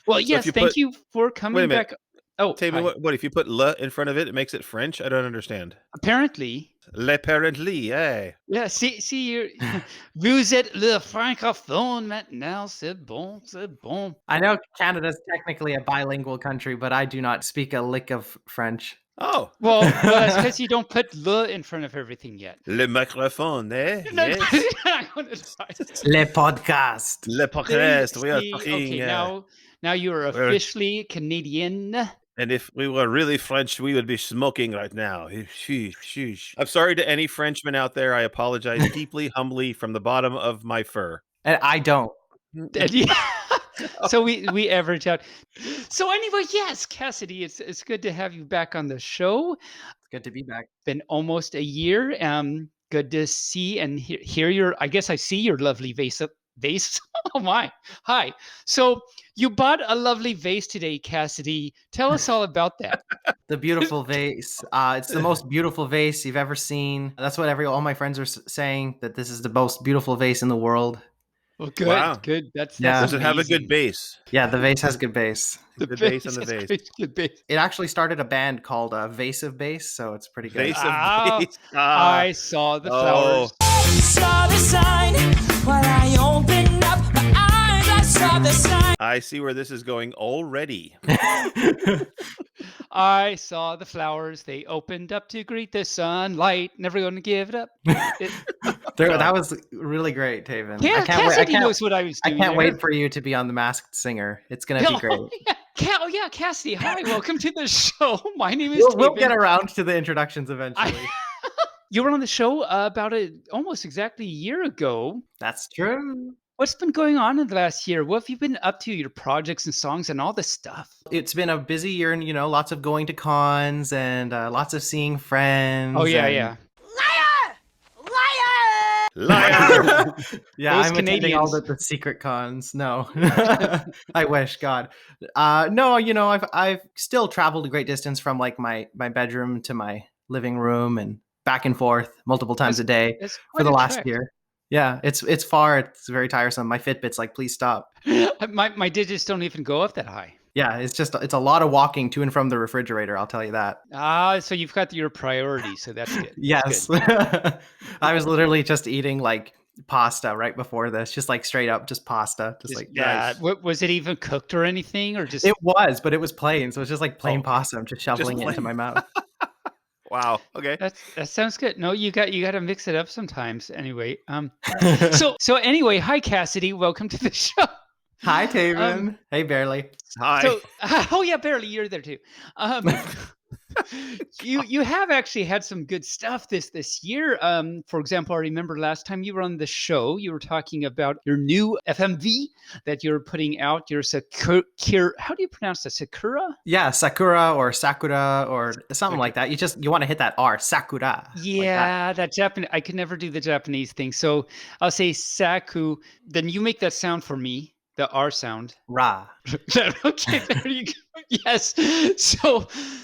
Well, yes, you thank put- you for Wait a coming minute. back. Oh, Taebyn, hi. what if you put le in front of it, it makes it French? I don't understand. Apparently. L'apparently, eh? Yeah, see, you're, vous êtes le francophone maintenant, c'est bon. I know Canada's technically a bilingual country, but I do not speak a lick of French. Oh, Well, that's because you don't put le in front of everything yet. le microphone, eh? No, Yes. I'm gonna try. Le podcast. Le podcast. We are See, talking. okay, now you are we're- officially Canadian. And if we were really French, we would be smoking right now. Sheesh, sheesh. I'm sorry to any Frenchmen out there. I apologize deeply, humbly, from the bottom of my fur. And I don't. And yeah, so we average out. So anyway, yes, Cassidy, it's good to have you back on the show. It's good to be back. Been almost a year. Good to see and hear your. I guess I see your lovely vase. Oh my! Hi. So you bought a lovely vase today, Cassidy. Tell us all about that. The beautiful vase. It's the most beautiful vase you've ever seen. That's what all my friends are saying, that this is the most beautiful vase in the world. Well, good, Wow. good. That's Does it have a amazing. good base? Yeah, the vase has good bass. The Good bass on the has vase. great- good bass. It actually started a band called Vasive Bass, so it's pretty good. Base of Ah, base. Ah. I saw the Oh. flowers. Saw the sign while I opened up my eyes. I saw the sign. I see where this is going already. I saw the flowers. They opened up to greet the sunlight. Never going to give it up. That was really great, Taebyn. Yeah, Cassidy knows what I was I doing. can't there. wait for you to be on The Masked Singer. It's gonna be great. Yeah, Cassidy. Hi, welcome to the show. My name is We'll Taebyn. get around to the introductions eventually. You were on the show about almost exactly a year ago. That's true. What's been going on in the last year? What have you been up to? Your projects and songs and all this stuff. It's been a busy year, and lots of going to cons and lots of seeing friends. Oh yeah, and yeah. Liar. Yeah, Those I'm attending all Canadians. the secret cons. No, I wish, God. No, I've still traveled a great distance from like my bedroom to my living room and back and forth multiple times That's a day that's for quite the a last trek. year. Yeah, it's far. It's very tiresome. My Fitbit's like, please stop. My digits don't even go up that high. Yeah, it's a lot of walking to and from the refrigerator. I'll tell you that. So you've got your priorities, so that's good. That's Yes. good. I was literally just eating like pasta right before this, just like straight up, just pasta, just like Nice. What was it even cooked or anything, or just? it was, but it was plain, so it's just like plain Oh, pasta. I'm just shoveling it into my mouth. Wow. Okay. That sounds good. No, you got to mix it up sometimes. Anyway, so anyway, hi Cassidy, welcome to the show. Hi, Taebyn. Hey, barely. Hi. So, oh yeah, barely you're there too. You have actually had some good stuff this year. For example, I remember last time you were on the show, you were talking about your new FMV that you're putting out. Your Sakura. How do you pronounce that? Sakura? Yeah, Sakura or Sakura or something like that. You want to hit that R, Sakura. Yeah, that Japanese. I could never do the Japanese thing, so I'll say Saku. Then you make that sound for me. The R sound. Ra. Okay, there you go. Yes.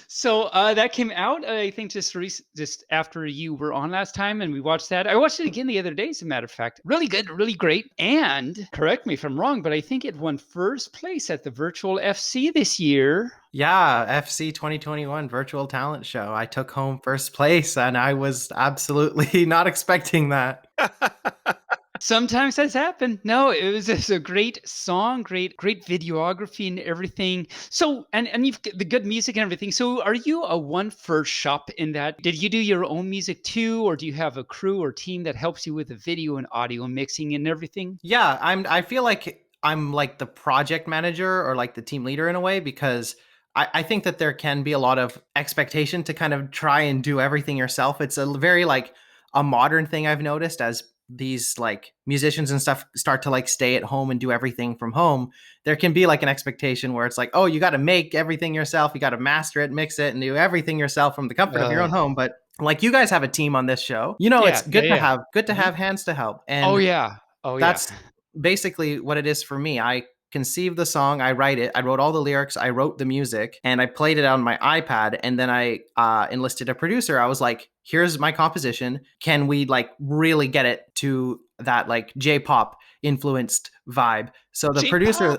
So that came out, I think, just after you were on last time, and we watched that. I watched it again the other day, as a matter of fact. Really good, really great. And correct me if I'm wrong, but I think it won first place at the Virtual FC this year. Yeah, FC 2021 Virtual Talent Show. I took home first place, and I was absolutely not expecting that. Sometimes that's happened. No, it was just a great song, great videography and everything. So, and you've got the good music and everything. So, are you a one first shop in that? Did you do your own music too, or do you have a crew or team that helps you with the video and audio mixing and everything? Yeah, I feel like I'm like the project manager or like the team leader in a way, because I think that there can be a lot of expectation to kind of try and do everything yourself. It's a very like a modern thing I've noticed as these like musicians and stuff start to like stay at home and do everything from home. There can be like an expectation where it's like, oh, you got to make everything yourself. You got to master it, mix it, and do everything yourself from the comfort of your own home. But like you guys have a team on this show, it's good to have hands to help. And that's basically what it is for me. I conceive the song, I write it, I wrote all the lyrics, I wrote the music, and I played it on my iPad. And then I enlisted a producer. I was like, here's my composition. Can we like really get it to that like J-pop influenced vibe? So the producer,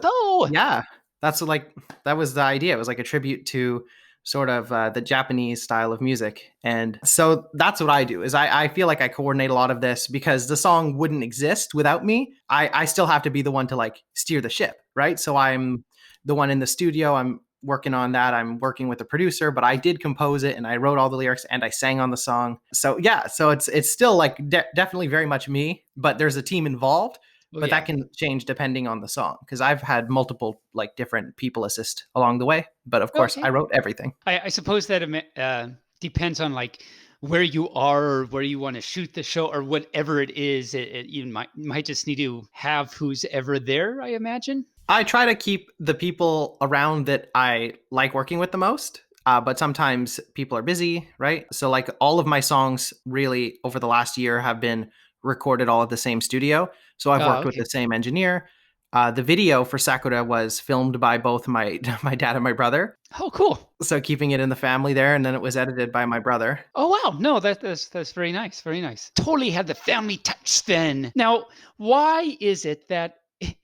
yeah, that was the idea. It was like a tribute to sort of the Japanese style of music. And so that's what I do is I feel like I coordinate a lot of this because the song wouldn't exist without me. I still have to be the one to like steer the ship, right? So I'm the one in the studio. I'm working on that. I'm working with the producer, but I did compose it and I wrote all the lyrics and I sang on the song. So yeah, so it's still like definitely very much me, but there's a team involved. But that can change depending on the song because I've had multiple like different people assist along the way. But of course, I wrote everything. I suppose that depends on like where you are or where you want to shoot the show or whatever it is. You might just need to have who's ever there, I imagine. I try to keep the people around that I like working with the most. But sometimes people are busy, right? So like all of my songs really over the last year have been recorded all at the same studio. So I've worked with the same engineer. The video for Sakura was filmed by both my dad and my brother. Oh, cool. So keeping it in the family there, and then it was edited by my brother. Oh, wow. No, that's very nice. Very nice. Totally had the family touch then. Now, why is it that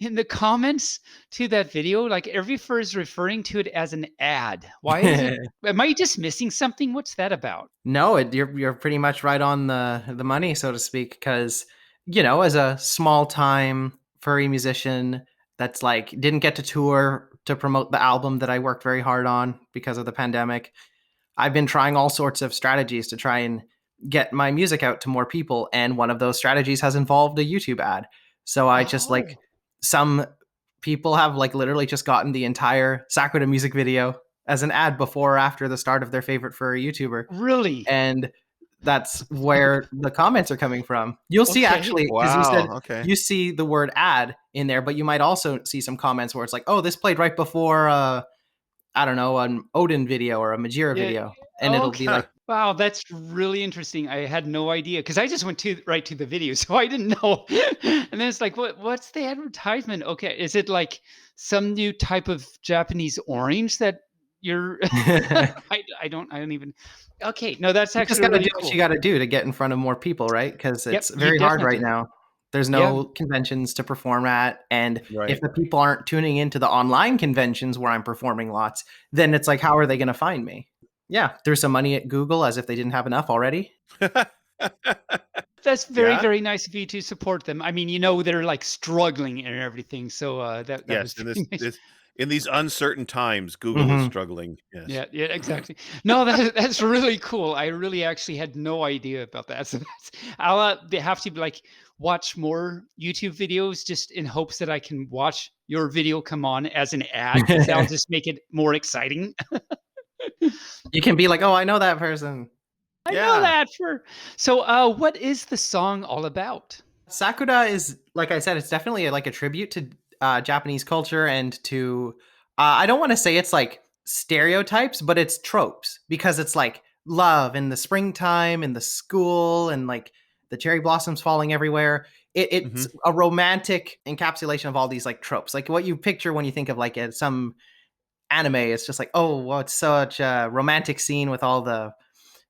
in the comments to that video, like every is referring to it as an ad? Why is it? Am I just missing something? What's that about? No, you're pretty much right on the money, so to speak, because as a small time furry musician that's like didn't get to tour to promote the album that I worked very hard on because of the pandemic, I've been trying all sorts of strategies to try and get my music out to more people, and one of those strategies has involved a YouTube ad. So I just like some people have like literally just gotten the entire Sakura music video as an ad before or after the start of their favorite furry YouTuber. Really? And that's where the comments are coming from. You'll see actually, because you said you see the word ad in there, but you might also see some comments where it's like, oh, this played right before, I don't know, an Odin video or a Majira video. And it'll be like Wow, that's really interesting. I had no idea because I just went to right to the video, so I didn't know. And then it's like, what's the advertisement? Okay, is it like some new type of Japanese orange that you're I don't even. Okay, no, that's You just actually got to do really what cool. you got to do to get in front of more people, right? Because Yep, it's you very hard right definitely. now. There's Yeah. no conventions to perform at. And if Right. the people aren't tuning into the online conventions where I'm performing lots, then it's like, how are they going to find me? Yeah, threw some money at Google as if they didn't have enough already. That's very, Yeah. very nice of you to support them. I mean, they're like struggling and everything, so that was Yes, in very nice. this in these uncertain times, Google is Hmm. struggling. Yes. Yeah, yeah, exactly. No, that's really cool. I really actually had no idea about that. So I'll have to like watch more YouTube videos just in hopes that I can watch your video come on as an ad because that'll just make it more exciting. You can be like, oh, I know that person. I know Yeah. that for. So, what is the song all about? Sakura is, like I said, it's definitely like a tribute to Japanese culture and to, I don't want to say it's like stereotypes, but it's tropes because it's like love in the springtime in the school and like the cherry blossoms falling everywhere. It's Hmm. a romantic encapsulation of all these like tropes, like what you picture when you think of like some anime. It's just like, oh, well, it's such a romantic scene with all the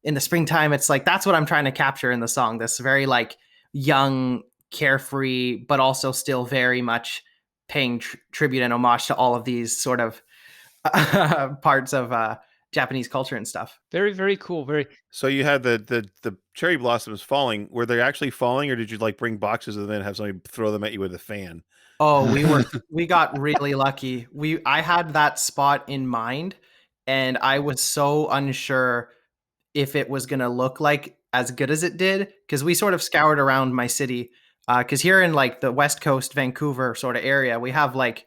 in the springtime. It's like that's what I'm trying to capture in the song. This very like young, carefree, but also still very much paying tribute and homage to all of these sort of parts of Japanese culture and stuff. Very, very cool. Very. So you had the cherry blossoms falling. Were they actually falling, or did you like bring boxes of them and have somebody throw them at you with a fan? Oh, we got really lucky. I had that spot in mind, and I was so unsure if it was going to look like as good as it did because we sort of scoured around my city because here in like the West Coast, Vancouver sort of area, we have like,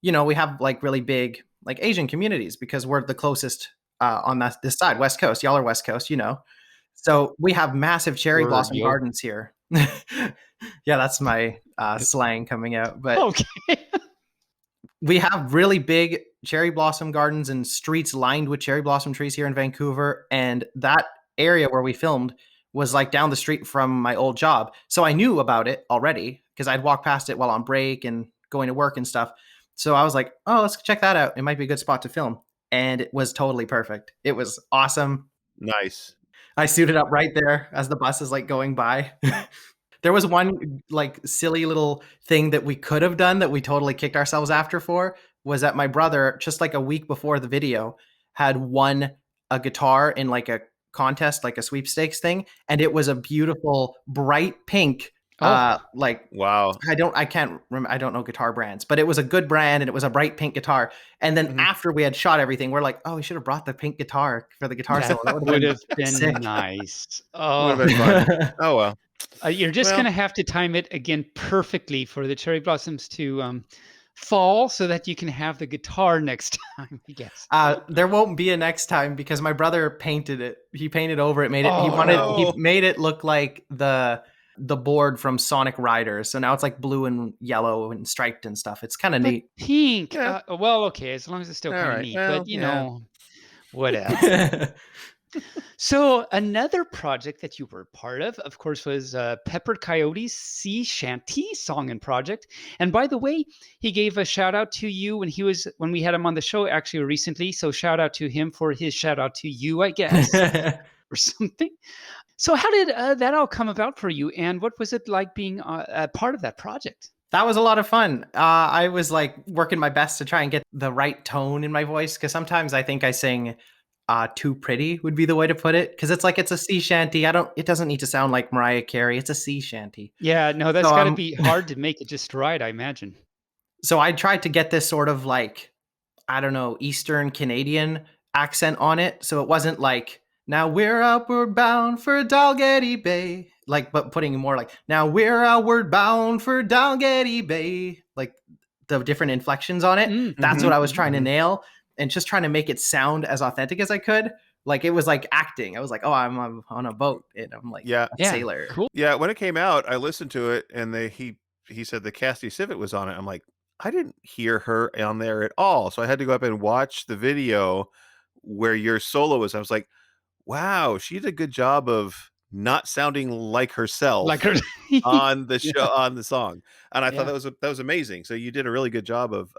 we have like really big like Asian communities because we're the closest on this side, West Coast. Y'all are West Coast, so we have massive cherry Word, blossom yo. gardens here. Yeah, that's my slang coming out, but Okay. we have really big cherry blossom gardens and streets lined with cherry blossom trees here in Vancouver. And that area where we filmed was like down the street from my old job. So I knew about it already because I'd walk past it while on break and going to work and stuff. So I was like, oh, let's check that out. It might be a good spot to film. And it was totally perfect. It was awesome. Nice. I suited up right there as the bus is like going by. There was one like silly little thing that we could have done that we totally kicked ourselves after for was that my brother, just like a week before the video, had won a guitar in like a contest, like a sweepstakes thing. And it was a beautiful bright pink, Oh, like Wow. I can't remember. I don't know guitar brands, but it was a good brand and it was a bright pink guitar. And then Mhm. after we had shot everything, we're like, oh, we should have brought the pink guitar for the guitar that solo. That would would have have been been sick. nice. Would Oh, have been fun. Oh well. you're just Well, gonna have to time it again perfectly for the cherry blossoms to fall, so that you can have the guitar next time. I guess. There won't be a next time because my brother painted it. He painted over it, made it. Oh He no! no. made it look like the board from Sonic Riders. So now it's like blue and yellow and striped and stuff. It's kind of But neat. pink. Yeah. Well, okay, as long as it's still All kind of right. neat. Well, But yeah. whatever. So another project that you were part of course, was Pepper Coyote's Sea Shanty song and project. And by the way, he gave a shout out to you when we had him on the show actually recently. So shout out to him for his shout out to you, I guess, or something. So how did that all come about for you? And what was it like being a part of that project? That was a lot of fun. I was like working my best to try and get the right tone in my voice because sometimes I think I sing too pretty would be the way to put it because it's a sea shanty. It doesn't need to sound like Mariah Carey. It's a sea shanty. Yeah, no, that's So got to be hard to make it just right, I imagine. so I tried to get this sort of like, I don't know, Eastern Canadian accent on it. So it wasn't like, now we're outward bound for Dalgety Bay. Like, but putting more like, now we're outward bound for Dalgety Bay. Like the different inflections on it. Mm. That's Mhm. what I was trying to Mhm. nail and just trying to make it sound as authentic as I could. Like it was like acting. I was like, oh, I'm on a boat and I'm like Yeah. a Yeah, sailor. cool. Yeah. When it came out, I listened to it, and he said the Cassidy Civet was on it. I'm like, I didn't hear her on there at all. So I had to go up and watch the video where your solo was. I was like, wow, she did a good job of not sounding like herself Like her. on the show on the song, and I thought Yeah. that was amazing. So you did a really good job of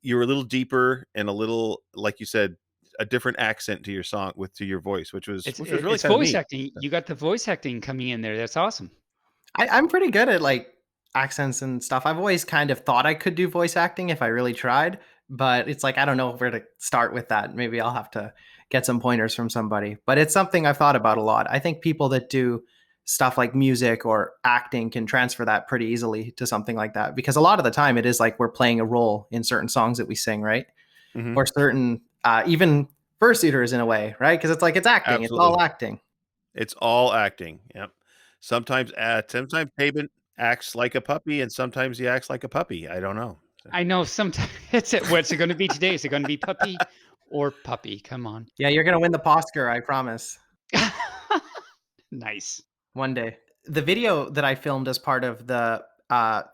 you were a little deeper and a little, like you said, a different accent to your song to your voice, which was really It's kind of voice neat. acting. You got the voice acting coming in there. That's awesome. I'm pretty good at like accents and stuff. I've always kind of thought I could do voice acting if I really tried, but it's like I don't know where to start with that. Maybe I'll have to get some pointers from somebody. But it's something I've thought about a lot. I think people that do stuff like music or acting can transfer that pretty easily to something like that, because a lot of the time it is like we're playing a role in certain songs that we sing, right? Mhm. Or certain even fursuiters in a way, right? Because it's like it's acting, it's all Absolutely. acting. It's all acting. Yep. Sometimes Taebyn acts like a puppy, and sometimes he acts like a puppy. I don't know. I know sometimes what's it going to be today? Is it going to be puppy or puppy? Come on. Yeah, you're gonna win the Oscar, I promise. Nice. One day. The video that I filmed as part of the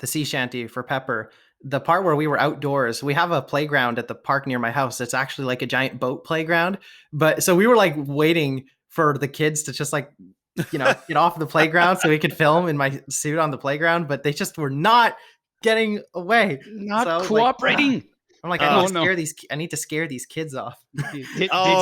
sea shanty for Pepper, the part where we were outdoors, we have a playground at the park near my house. It's actually like a giant boat playground. But so we were like waiting for the kids to just like, get off the playground so we could film in my suit on the playground, but they just were not getting away. Not So I was cooperating. I'm like, Oh, I need to scare these kids off. Oh,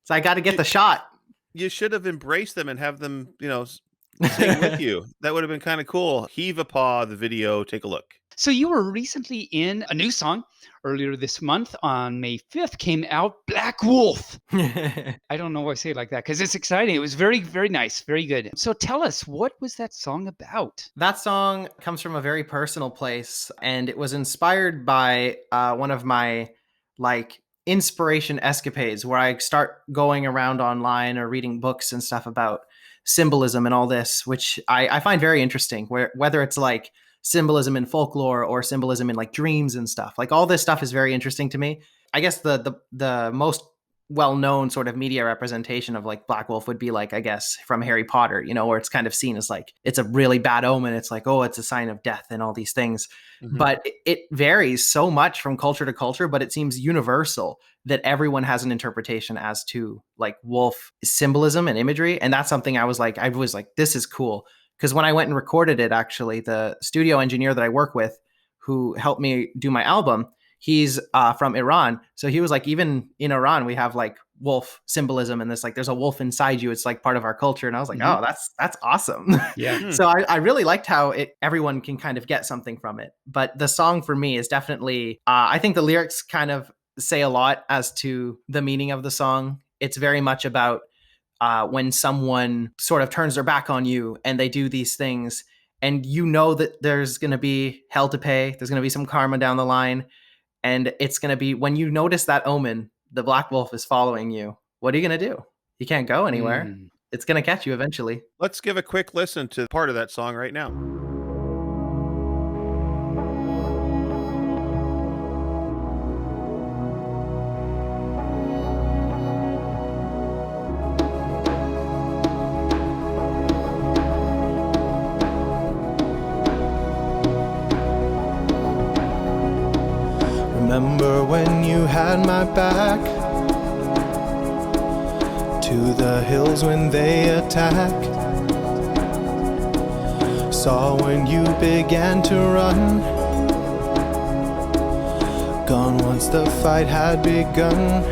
So I got to get the shot. you should have embraced them and have them, sing with you. That would have been kind of cool. Heave a paw, the video. Take a look. So you were recently in a new song earlier this month on May 5th came out, Black Wolf. I don't know why I say it like that because it's exciting. It was very, very nice. Very good. So tell us, what was that song about? That song comes from a very personal place, and it was inspired by one of my like inspiration escapades where I start going around online or reading books and stuff about symbolism and all this, which I find very interesting, whether it's like symbolism in folklore or symbolism in like dreams and stuff. Like all this stuff is very interesting to me. I guess the most well-known sort of media representation of like Black Wolf would be like, I guess, from Harry Potter, where it's kind of seen as like it's a really bad omen. It's like, oh, it's a sign of death and all these things. Mhm. But it varies so much from culture to culture, but it seems universal that everyone has an interpretation as to like wolf symbolism and imagery. And that's something I was like, this is cool. Because when I went and recorded it, actually, the studio engineer that I work with who helped me do my album, he's from Iran. So he was like, even in Iran, we have like wolf symbolism and this, like, there's a wolf inside you. It's like part of our culture. And I was like, oh, that's awesome. Yeah. So I really liked how everyone can kind of get something from it. But the song for me is definitely, I think the lyrics kind of say a lot as to the meaning of the song. It's very much about when someone sort of turns their back on you and they do these things, and that there's going to be hell to pay. There's going to be some karma down the line. And it's going to be when you notice that omen, the black wolf is following you. What are you going to do? You can't go anywhere. It's going to catch you eventually. Let's give a quick listen to part of that song right now. Remember when you had my back? To the hills when they attacked. Saw when you began to run. Gone once the fight had begun.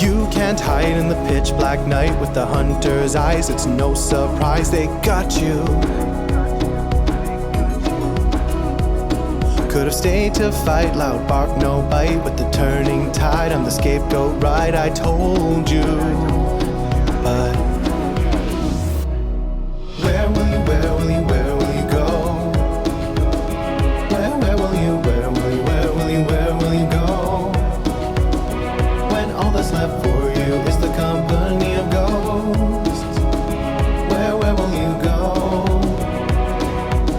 You can't hide in the pitch black night with the hunter's eyes. It's no surprise they got you. Could have stayed to fight, loud bark, no bite. With the turning tide, I'm the scapegoat, right? I told you. But where will you go? Where will you go? When all that's left for you is the company of ghosts. Where will you go?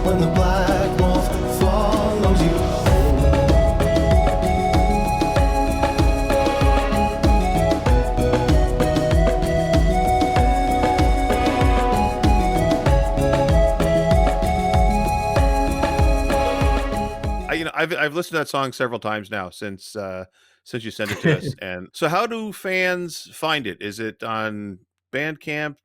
When the black wolf follows you home. I've listened to that song several times now since since you sent it to us. And so, how do fans find it? Is it on Bandcamp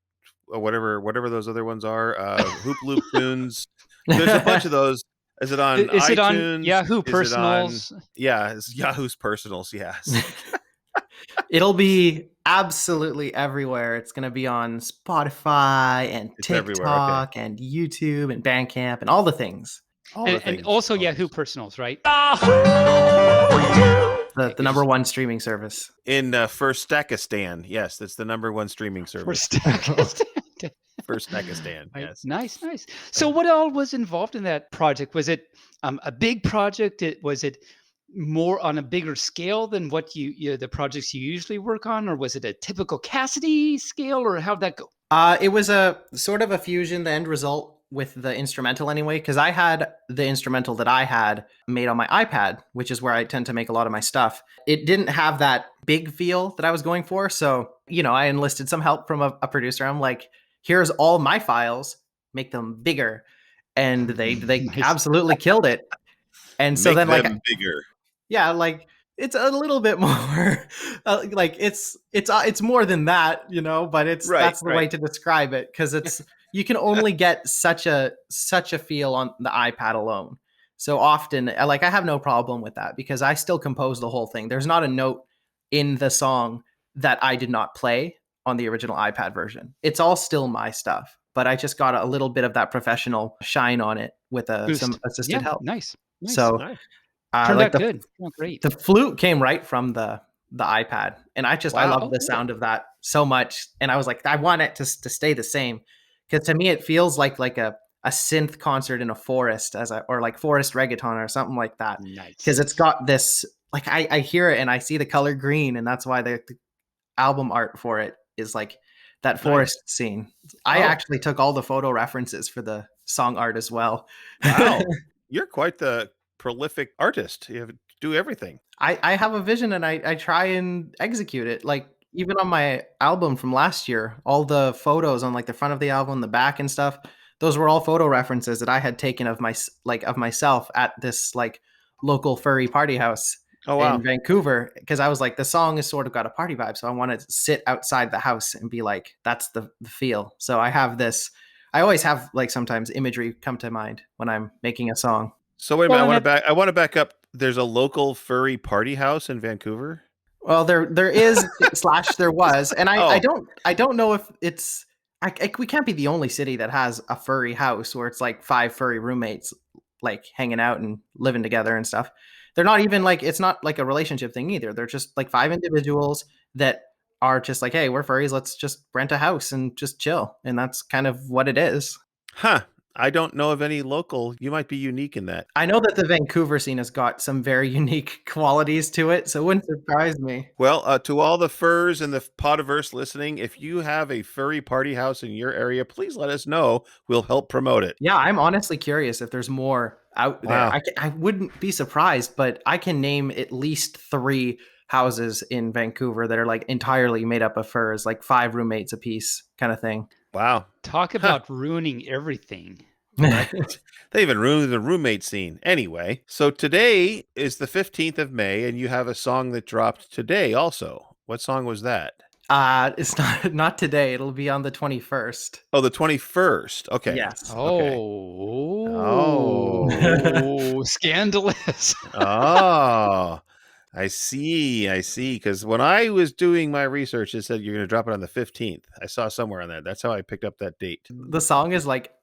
or whatever those other ones are? Hoop Loop Tunes. There's a bunch of those. Is it on Is it on iTunes? Yahoo Is it on? Personals? Yeah, it's Yahoo's Personals. Yes. It'll be absolutely everywhere. It's going to be on Spotify and It's everywhere, okay. TikTok and YouTube and Bandcamp and all the things. All the And things. also All the Yahoo things. Personals, right? The number one streaming service. In Furcasting. Yes, that's the number one streaming For service. Furcasting. Yes. Nice. So what all was involved in that project? Was it a big project? Was it more on a bigger scale than what the projects you usually work on, or was it a typical Cassidy scale, or how'd that go? It was a sort of a fusion, the end result with the instrumental anyway, because I had the instrumental that I had made on my iPad, which is where I tend to make a lot of my stuff. It didn't have that big feel that I was going for. So, I enlisted some help from a producer. I'm like, here's all my files, make them bigger. And they Nice. absolutely killed it. And so Make then them bigger. yeah, like it's a little bit more like it's more than that, but that's the way to describe it, because it's you can only get such a feel on the iPad alone. So often, like, I have no problem with that because I still compose the whole thing. There's not a note in the song that I did not play on the original iPad version. It's all still my stuff, but I just got a little bit of that professional shine on it with some assisted help. Nice. So Nice. Turned like out good. Oh, great. the flute came right from the iPad, and I Wow. love the sound of that so much. And I was like, I want it to stay the same, because to me it feels like a synth concert in a forest, or like forest reggaeton or something like that. Nice. Because it's got this, like, I hear it and I see the color green, and that's why the album art for it is like that forest scene. I actually took all the photo references for the song art as well. Wow. You're quite the prolific artist. You do everything. I have a vision and I try and execute it. Like, even on my album from last year, all the photos on like the front of the album, the back and stuff, those were all photo references that I had taken of myself at this like local furry party house in Vancouver, because I was like, the song has sort of got a party vibe, so I want to sit outside the house and be like, that's the feel. So I have this. I always have, like, sometimes imagery come to mind when I'm making a song. So wait a minute. I want to back up. There's a local furry party house in Vancouver. Well, there is / there was, and I don't know if it's. We can't be the only city that has a furry house where it's like 5 furry roommates like hanging out and living together and stuff. They're not even like, it's not like a relationship thing either. They're just like 5 individuals that are just like, hey, we're furries, let's just rent a house and just chill. And that's kind of what it is. Huh. I don't know of any local. You might be unique in that. I know that the Vancouver scene has got some very unique qualities to it, so it wouldn't surprise me. Well, to all the furs and the Podiverse listening, if you have a furry party house in your area, please let us know. We'll help promote it. Yeah, I'm honestly curious if there's more out there. Wow. I wouldn't be surprised, but I can name at least 3 houses in Vancouver that are like entirely made up of furs, like 5 roommates apiece kind of thing. Wow. Talk about ruining everything. They even ruined the roommate scene. Anyway, so today is the 15th of May, and you have a song that dropped today also. What song was that? It's not today. It'll be on the 21st. Oh, the 21st. Okay. Yes. Okay. Oh, scandalous. Oh, I see. Because when I was doing my research, it said you're going to drop it on the 15th. I saw somewhere on that. That's how I picked up that date. The song is like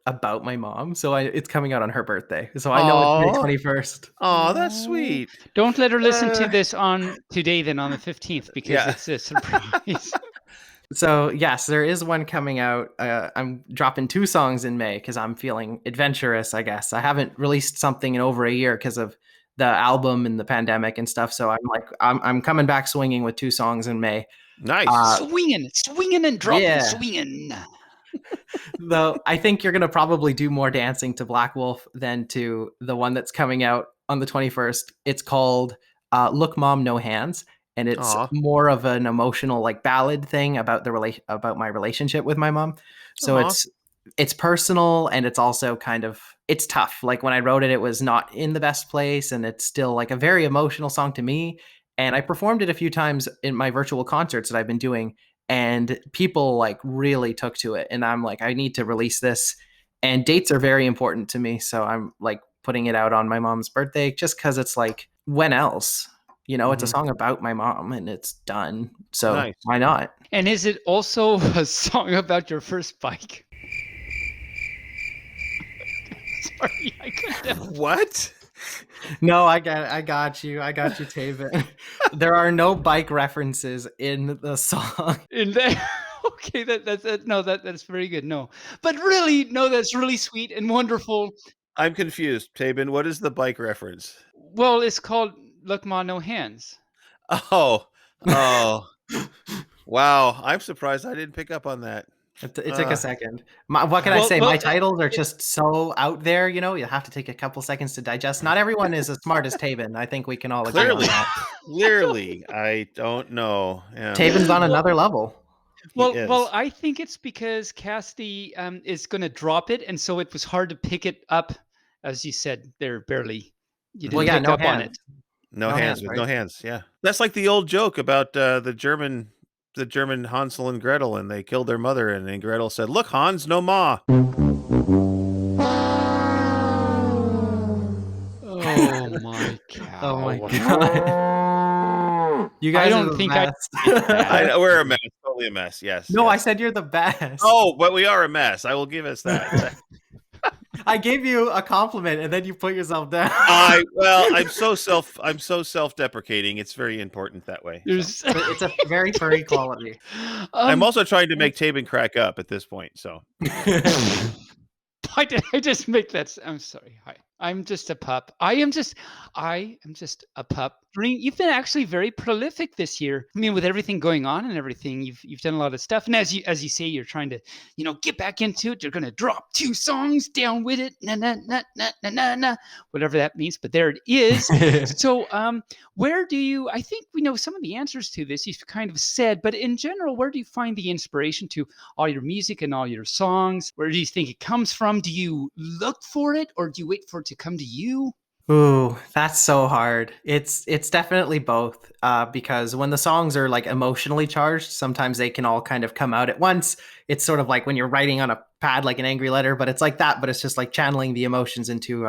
about my mom, so it's coming out on her birthday. So I know it's May 21st. Oh, that's sweet. Don't let her listen to this on today, then on the 15th, because it's a surprise. So yes, there is one coming out. I'm dropping 2 songs in May because I'm feeling adventurous, I guess. I haven't released something in over a year because of the album and the pandemic and stuff. So I'm coming back swinging with 2 songs in May. Nice. Swinging and dropping, swinging. Though I think you're going to probably do more dancing to Black Wolf than to the one that's coming out on the 21st. It's called Look Mom No Hands, and it's more of an emotional like ballad thing about about my relationship with my mom. So it's personal, and it's also kind of, it's tough. Like when I wrote it, it was not in the best place, and it's still like a very emotional song to me. And I performed it a few times in my virtual concerts that I've been doing, and people like really took to it. And I'm like, I need to release this. And dates are very important to me. So I'm like putting it out on my mom's birthday just because it's like, when else? You know, it's a song about my mom and it's done. So Nice. why not? And is it also a song about your first bike? Sorry, I couldn't. What? No, I got you, Taebyn. There are no bike references in the song. In there. Okay, that's very good. No, but really, no, that's really sweet and wonderful. I'm confused, Taebyn. What is the bike reference? Well, it's called "Look Ma No Hands." Oh, wow! I'm surprised I didn't pick up on that. It took a second. What can I say? My titles are just so out there, you know, you have to take a couple seconds to digest. Not everyone is as smart as Taebyn. I think we can all agree on that. Clearly, I don't know. Yeah. Taebyn's on another level. Well, I think it's because Cassidy is going to drop it, and so it was hard to pick it up, as you said. There barely. You didn't pick up on it. No hands, with no hands. Yeah, that's like the old joke about the German Hansel and Gretel, and they killed their mother, and then Gretel said, "Look, Hans, no ma." Oh my cow! Oh my god! You guys, I don't think I know we're a mess, totally a mess. Yes. No, yes. I said you're the best. Oh, but we are a mess. I will give us that. I gave you a compliment, and then you put yourself down. I'm so self-deprecating. It's very important that way. So. It's a very furry quality. I'm also trying to make Taebyn crack up at this point. So. Why did I just make that? I'm sorry. Hi. I'm just a pup. I am just a pup. You've been actually very prolific this year. I mean, with everything going on and everything, you've done a lot of stuff. And as you say, you're trying to, get back into it. You're going to drop 2 songs down with it, whatever that means. But there it is. So, where do you? I think we know some of the answers to this. You've kind of said, but in general, where do you find the inspiration to all your music and all your songs? Where do you think it comes from? Do you look for it, or do you wait for it to come to you? Ooh, that's so hard. It's definitely both, because when the songs are like emotionally charged, sometimes they can all kind of come out at once. It's sort of like when you're writing on a pad like an angry letter, but it's like that, but it's just like channeling the emotions into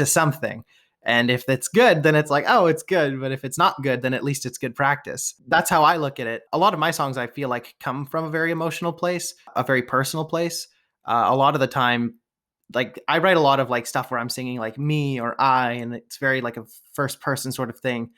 something. And if it's good, then it's like, oh, it's good. But if it's not good, then at least it's good practice. That's how I look at it. A lot of my songs, I feel like, come from a very emotional place, a very personal place. A lot of the time, like I write a lot of like stuff where I'm singing like me or I, and it's very like a first person sort of thing.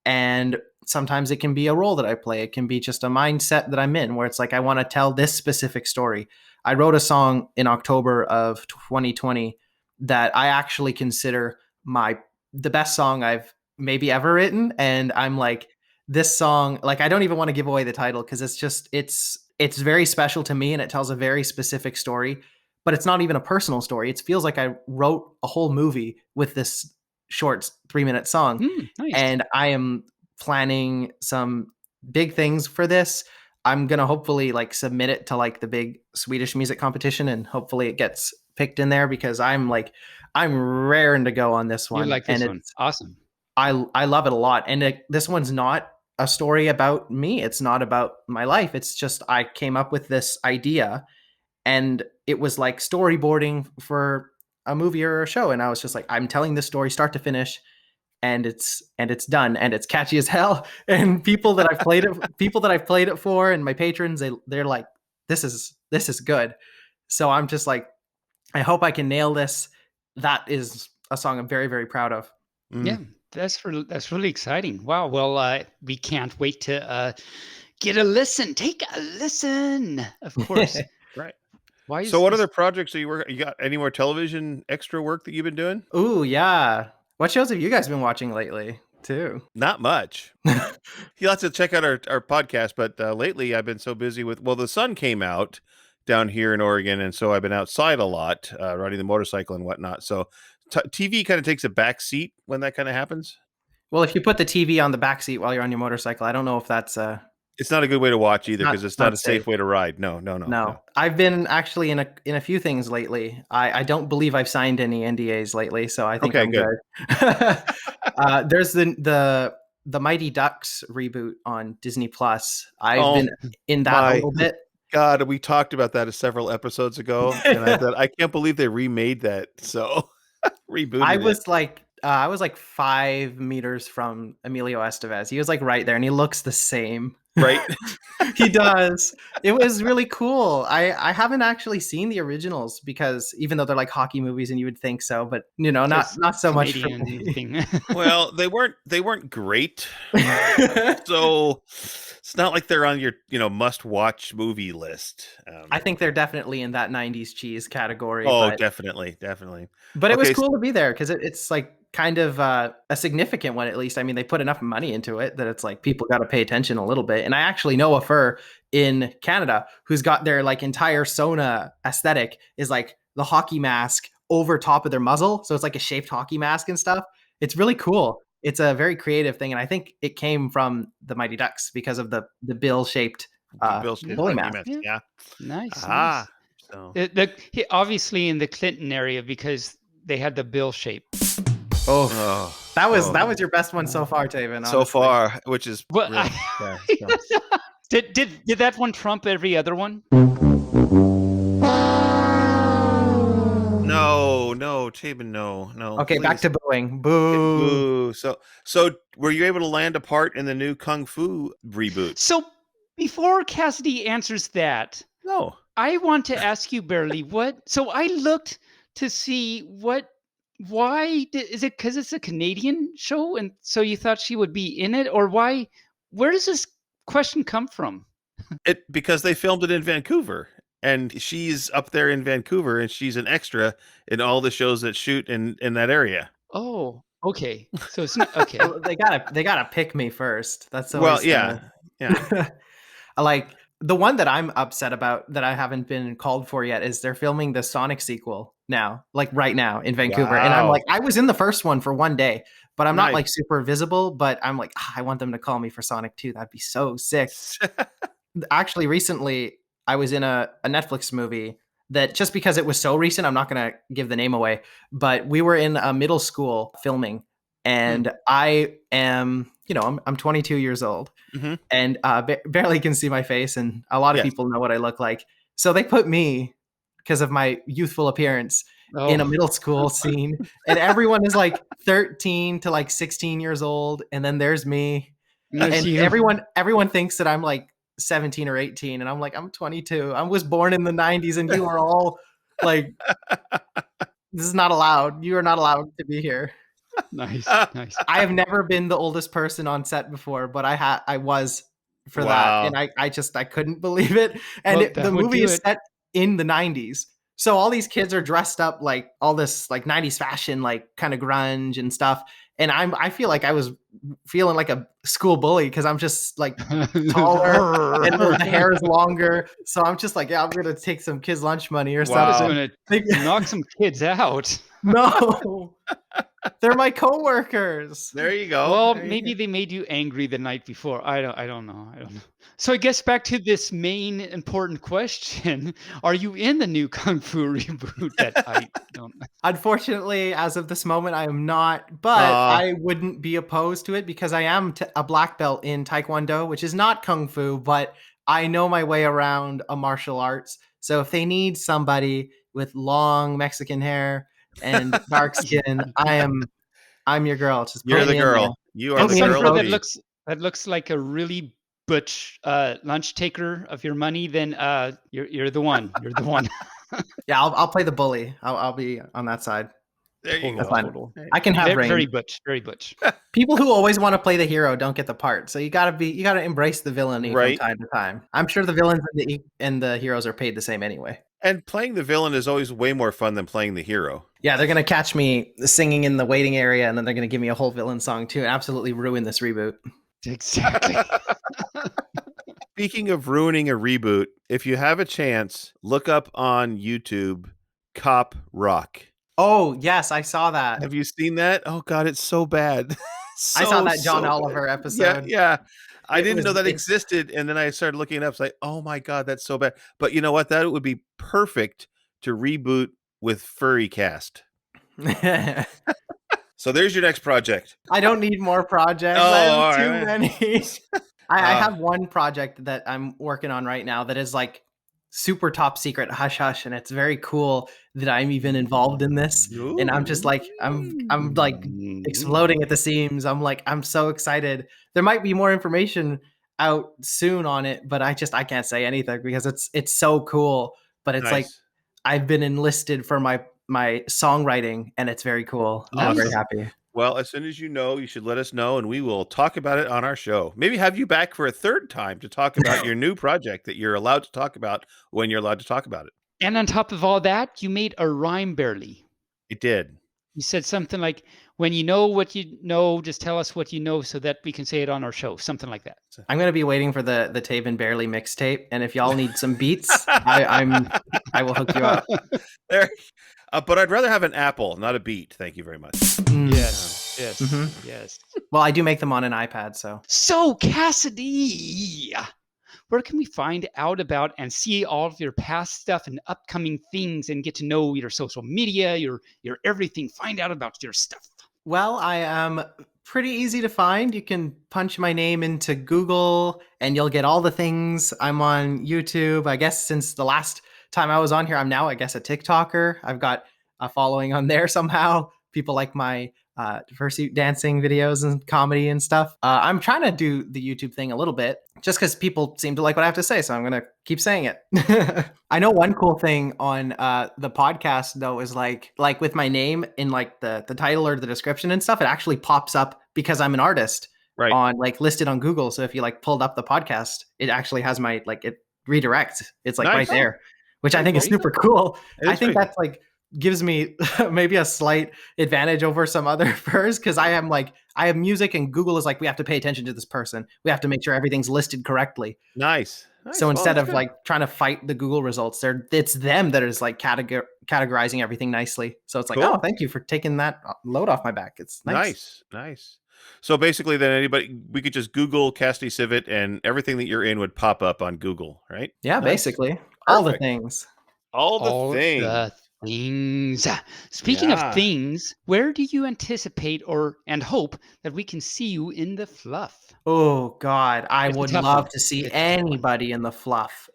And sometimes it can be a role that I play. It can be just a mindset that I'm in where it's like, I want to tell this specific story. I wrote a song in October of 2020 that I actually consider the best song I've maybe ever written. And I'm like, this song, like, I don't even want to give away the title because it's very special to me and it tells a very specific story. But it's not even a personal story. It feels like I wrote a whole movie with this short 3-minute song. Nice. And I am planning some big things for this. I'm going to hopefully like submit it to like the big Swedish music competition and hopefully it gets picked in there because I'm raring to go on this one. You like this and one. Awesome. I love it a lot. And this one's not a story about me. It's not about my life. It's just, I came up with this idea and it was like storyboarding for a movie or a show. And I was just like, I'm telling this story start to finish and it's done and it's catchy as hell. And people that I've played it for and my patrons, they're like, this is good. So I'm just like, I hope I can nail this. That is a song I'm very, very proud of. Yeah, that's really exciting. Wow. Well, we can't wait to get a listen. Take a listen, of course. Right. So what other projects are you working? You got any more television extra work that you've been doing? Ooh, yeah. What shows have you guys been watching lately, too? Not much. You'll have to check out our podcast, but lately I've been so busy with, the sun came out down here in Oregon, and so I've been outside a lot, riding the motorcycle and whatnot. So TV kind of takes a back seat when that kind of happens. Well, if you put the TV on the back seat while you're on your motorcycle, I don't know if that's... It's not a good way to watch either because it's not a safe way to ride. No. I've been actually in a few things lately. I don't believe I've signed any NDAs lately, so I think I'm good. There's the the Mighty Ducks reboot on Disney Plus. I've Oh, been in that a my little bit. God, we talked about that several episodes ago, and I thought I can't believe they remade that. So rebooted I it. was like 5 meters from Emilio Estevez. He was like right there, and he looks the same. Right? He does. It was really cool. I haven't actually seen the originals because even though they're like hockey movies, and you would think so, but not Just so much for Canadian me. thing. Well, they weren't great. So it's not like they're on your must-watch movie list. I think they're definitely in that 90s cheese category. Oh, but, definitely. but it was Okay, cool to be there because it's like kind of a significant one, at least. I mean, they put enough money into it that it's like people got to pay attention a little bit. And I actually know a fur in Canada who's got their like entire Sona aesthetic is like the hockey mask over top of their muzzle. So it's like a shaped hockey mask and stuff. It's really cool. It's a very creative thing. And I think it came from the Mighty Ducks because of the bill shaped bully mask. Yeah. Nice. Ah. So Obviously in the Clinton area because they had the bill shape. Oh, that was your best one so far, Taebyn. so honestly. far, which is Well, really, yeah, so. Did that one trump every other one? No, Taebyn, no. Okay, back please. to booing. Boo. Boo. So were you able to land a part in the new Kung Fu reboot? So before Cassidy answers that, No. I want to ask you, Barely, so I looked to see why is it because it's a Canadian show and so you thought she would be in it, or why? Where does this question come from? Because they filmed it in Vancouver, and she's up there in Vancouver, and she's an extra in all the shows that shoot in that area. Oh, okay. So it's not okay. Well, they gotta pick me first. That's always Well, yeah. Like the one that I'm upset about that I haven't been called for yet is they're filming the Sonic sequel now, like right now in Vancouver. And I'm Wow. like, I was in the first one for one day, but I'm not Nice. like super visible, but I'm like, I want them to call me for Sonic 2. That'd be so sick. Actually, recently I was in a Netflix movie that just because it was so recent, I'm not going to give the name away, but we were in a middle school filming and I am, I'm 22 years old Mhm. and barely can see my face. And a lot of Yes. people know what I look like. So they put me because of my youthful appearance in a middle school scene. And everyone is like 13 to like 16 years old. And then there's me. There's And you. everyone thinks that I'm like 17 or 18 and I'm like I'm 22. I was born in the 90s and you are all like this is not allowed. You are not allowed to be here. Nice. I have never been the oldest person on set before, but I was for Wow. that and I couldn't believe it. And Well, that the would movie do is it. set in the 90s. So all these kids are dressed up like all this like 90s fashion, like kind of grunge and stuff. And I feel like I was feeling like a school bully because I'm just like taller and the hair is longer. So I'm just like, yeah, I'm gonna take some kids' lunch money or Wow. something. Gonna knock some kids out. No, they're my coworkers. There you go. Well, There you maybe go. they made you angry the night before. I don't know. So I guess back to this main important question: are you in the new Kung Fu reboot? That I don't. Unfortunately, as of this moment, I am not, but I wouldn't be opposed to it because I am a black belt in Taekwondo, which is not Kung Fu, but I know my way around a martial arts. So if they need somebody with long Mexican hair and dark skin, I'm your girl. Just You're put the me in there. girl. You are Put the me in girl. the That to be. looks like a really butch lunch taker of your money. Then you're the one. You're the one. Yeah, I'll play the bully. I'll be on that side. There you That's go. fine. I can have range. Very butch. Very butch. People who always want to play the hero don't get the part. So you gotta embrace the villainy Right. from time to time. I'm sure the villains and the heroes are paid the same anyway. And playing the villain is always way more fun than playing the hero. Yeah, they're gonna catch me singing in the waiting area, and then they're gonna give me a whole villain song too, and absolutely ruin this reboot. Exactly. Speaking of ruining a reboot, if you have a chance, look up on YouTube Cop Rock. Oh yes, I saw that. Have you seen that? Oh God, it's so bad. I saw that John so Oliver bad. episode. Yeah. I It didn't was know that big. existed, and then I started looking it up. It's like, oh my God, that's so bad. But you know what? That would be perfect to reboot with Furry Cast. So there's your next project. I don't need more projects. Oh, I have all too right. many. I have one project that I'm working on right now that is like super top secret, hush hush, and it's very cool that I'm even involved in this. And I'm just like I'm like exploding at the seams. I'm so excited. There might be more information out soon on it, but I can't say anything because it's so cool. But it's like Nice. I've been enlisted for my songwriting, and it's very cool. I'm very Nice. happy. Well, as soon as you know, you should let us know, and we will talk about it on our show. Maybe have you back for a third time to talk about your new project that you're allowed to talk about when you're allowed to talk about it. And on top of all that, you made a rhyme barely. It did. You said something like, when you know what you know, just tell us what you know so that we can say it on our show. Something like that. I'm gonna be waiting for the Taebyn Barely mixtape, and if y'all need some beats, I will hook you up. There. But I'd rather have an apple, not a beat. Thank you very much. Yes. Yes. Mhm. Yes. Well, I do make them on an iPad, so. So, Cassidy, where can we find out about and see all of your past stuff and upcoming things and get to know your social media, your everything, find out about your stuff? Well, I am pretty easy to find. You can punch my name into Google and you'll get all the things. I'm on YouTube. I guess since the last time I was on here, I'm now, I guess, a TikToker. I've got a following on there somehow. People like my fursuit dancing videos and comedy and stuff. I'm trying to do the YouTube thing a little bit just because people seem to like what I have to say. So I'm going to keep saying it. I know one cool thing on the podcast, though, is like with my name in like the title or the description and stuff, it actually pops up because I'm an artist on like listed on Google. So if you like pulled up the podcast, it actually has my like it redirects. It's like right there, which I think is super cool. I think that's like gives me maybe a slight advantage over some other furs because I have music and Google is like, we have to pay attention to this person. We have to make sure everything's listed correctly. Nice. So instead of like trying to fight the Google results, it's them that is like categorizing everything nicely. So it's like, oh, thank you for taking that load off my back. It's nice. Nice. So basically then we could just Google Cassidy Civet and everything that you're in would pop up on Google, right? Yeah, basically. All the things. All the things. Speaking of things, where do you anticipate and hope that we can see you in the fluff? Oh God, I would love to see anybody in the fluff.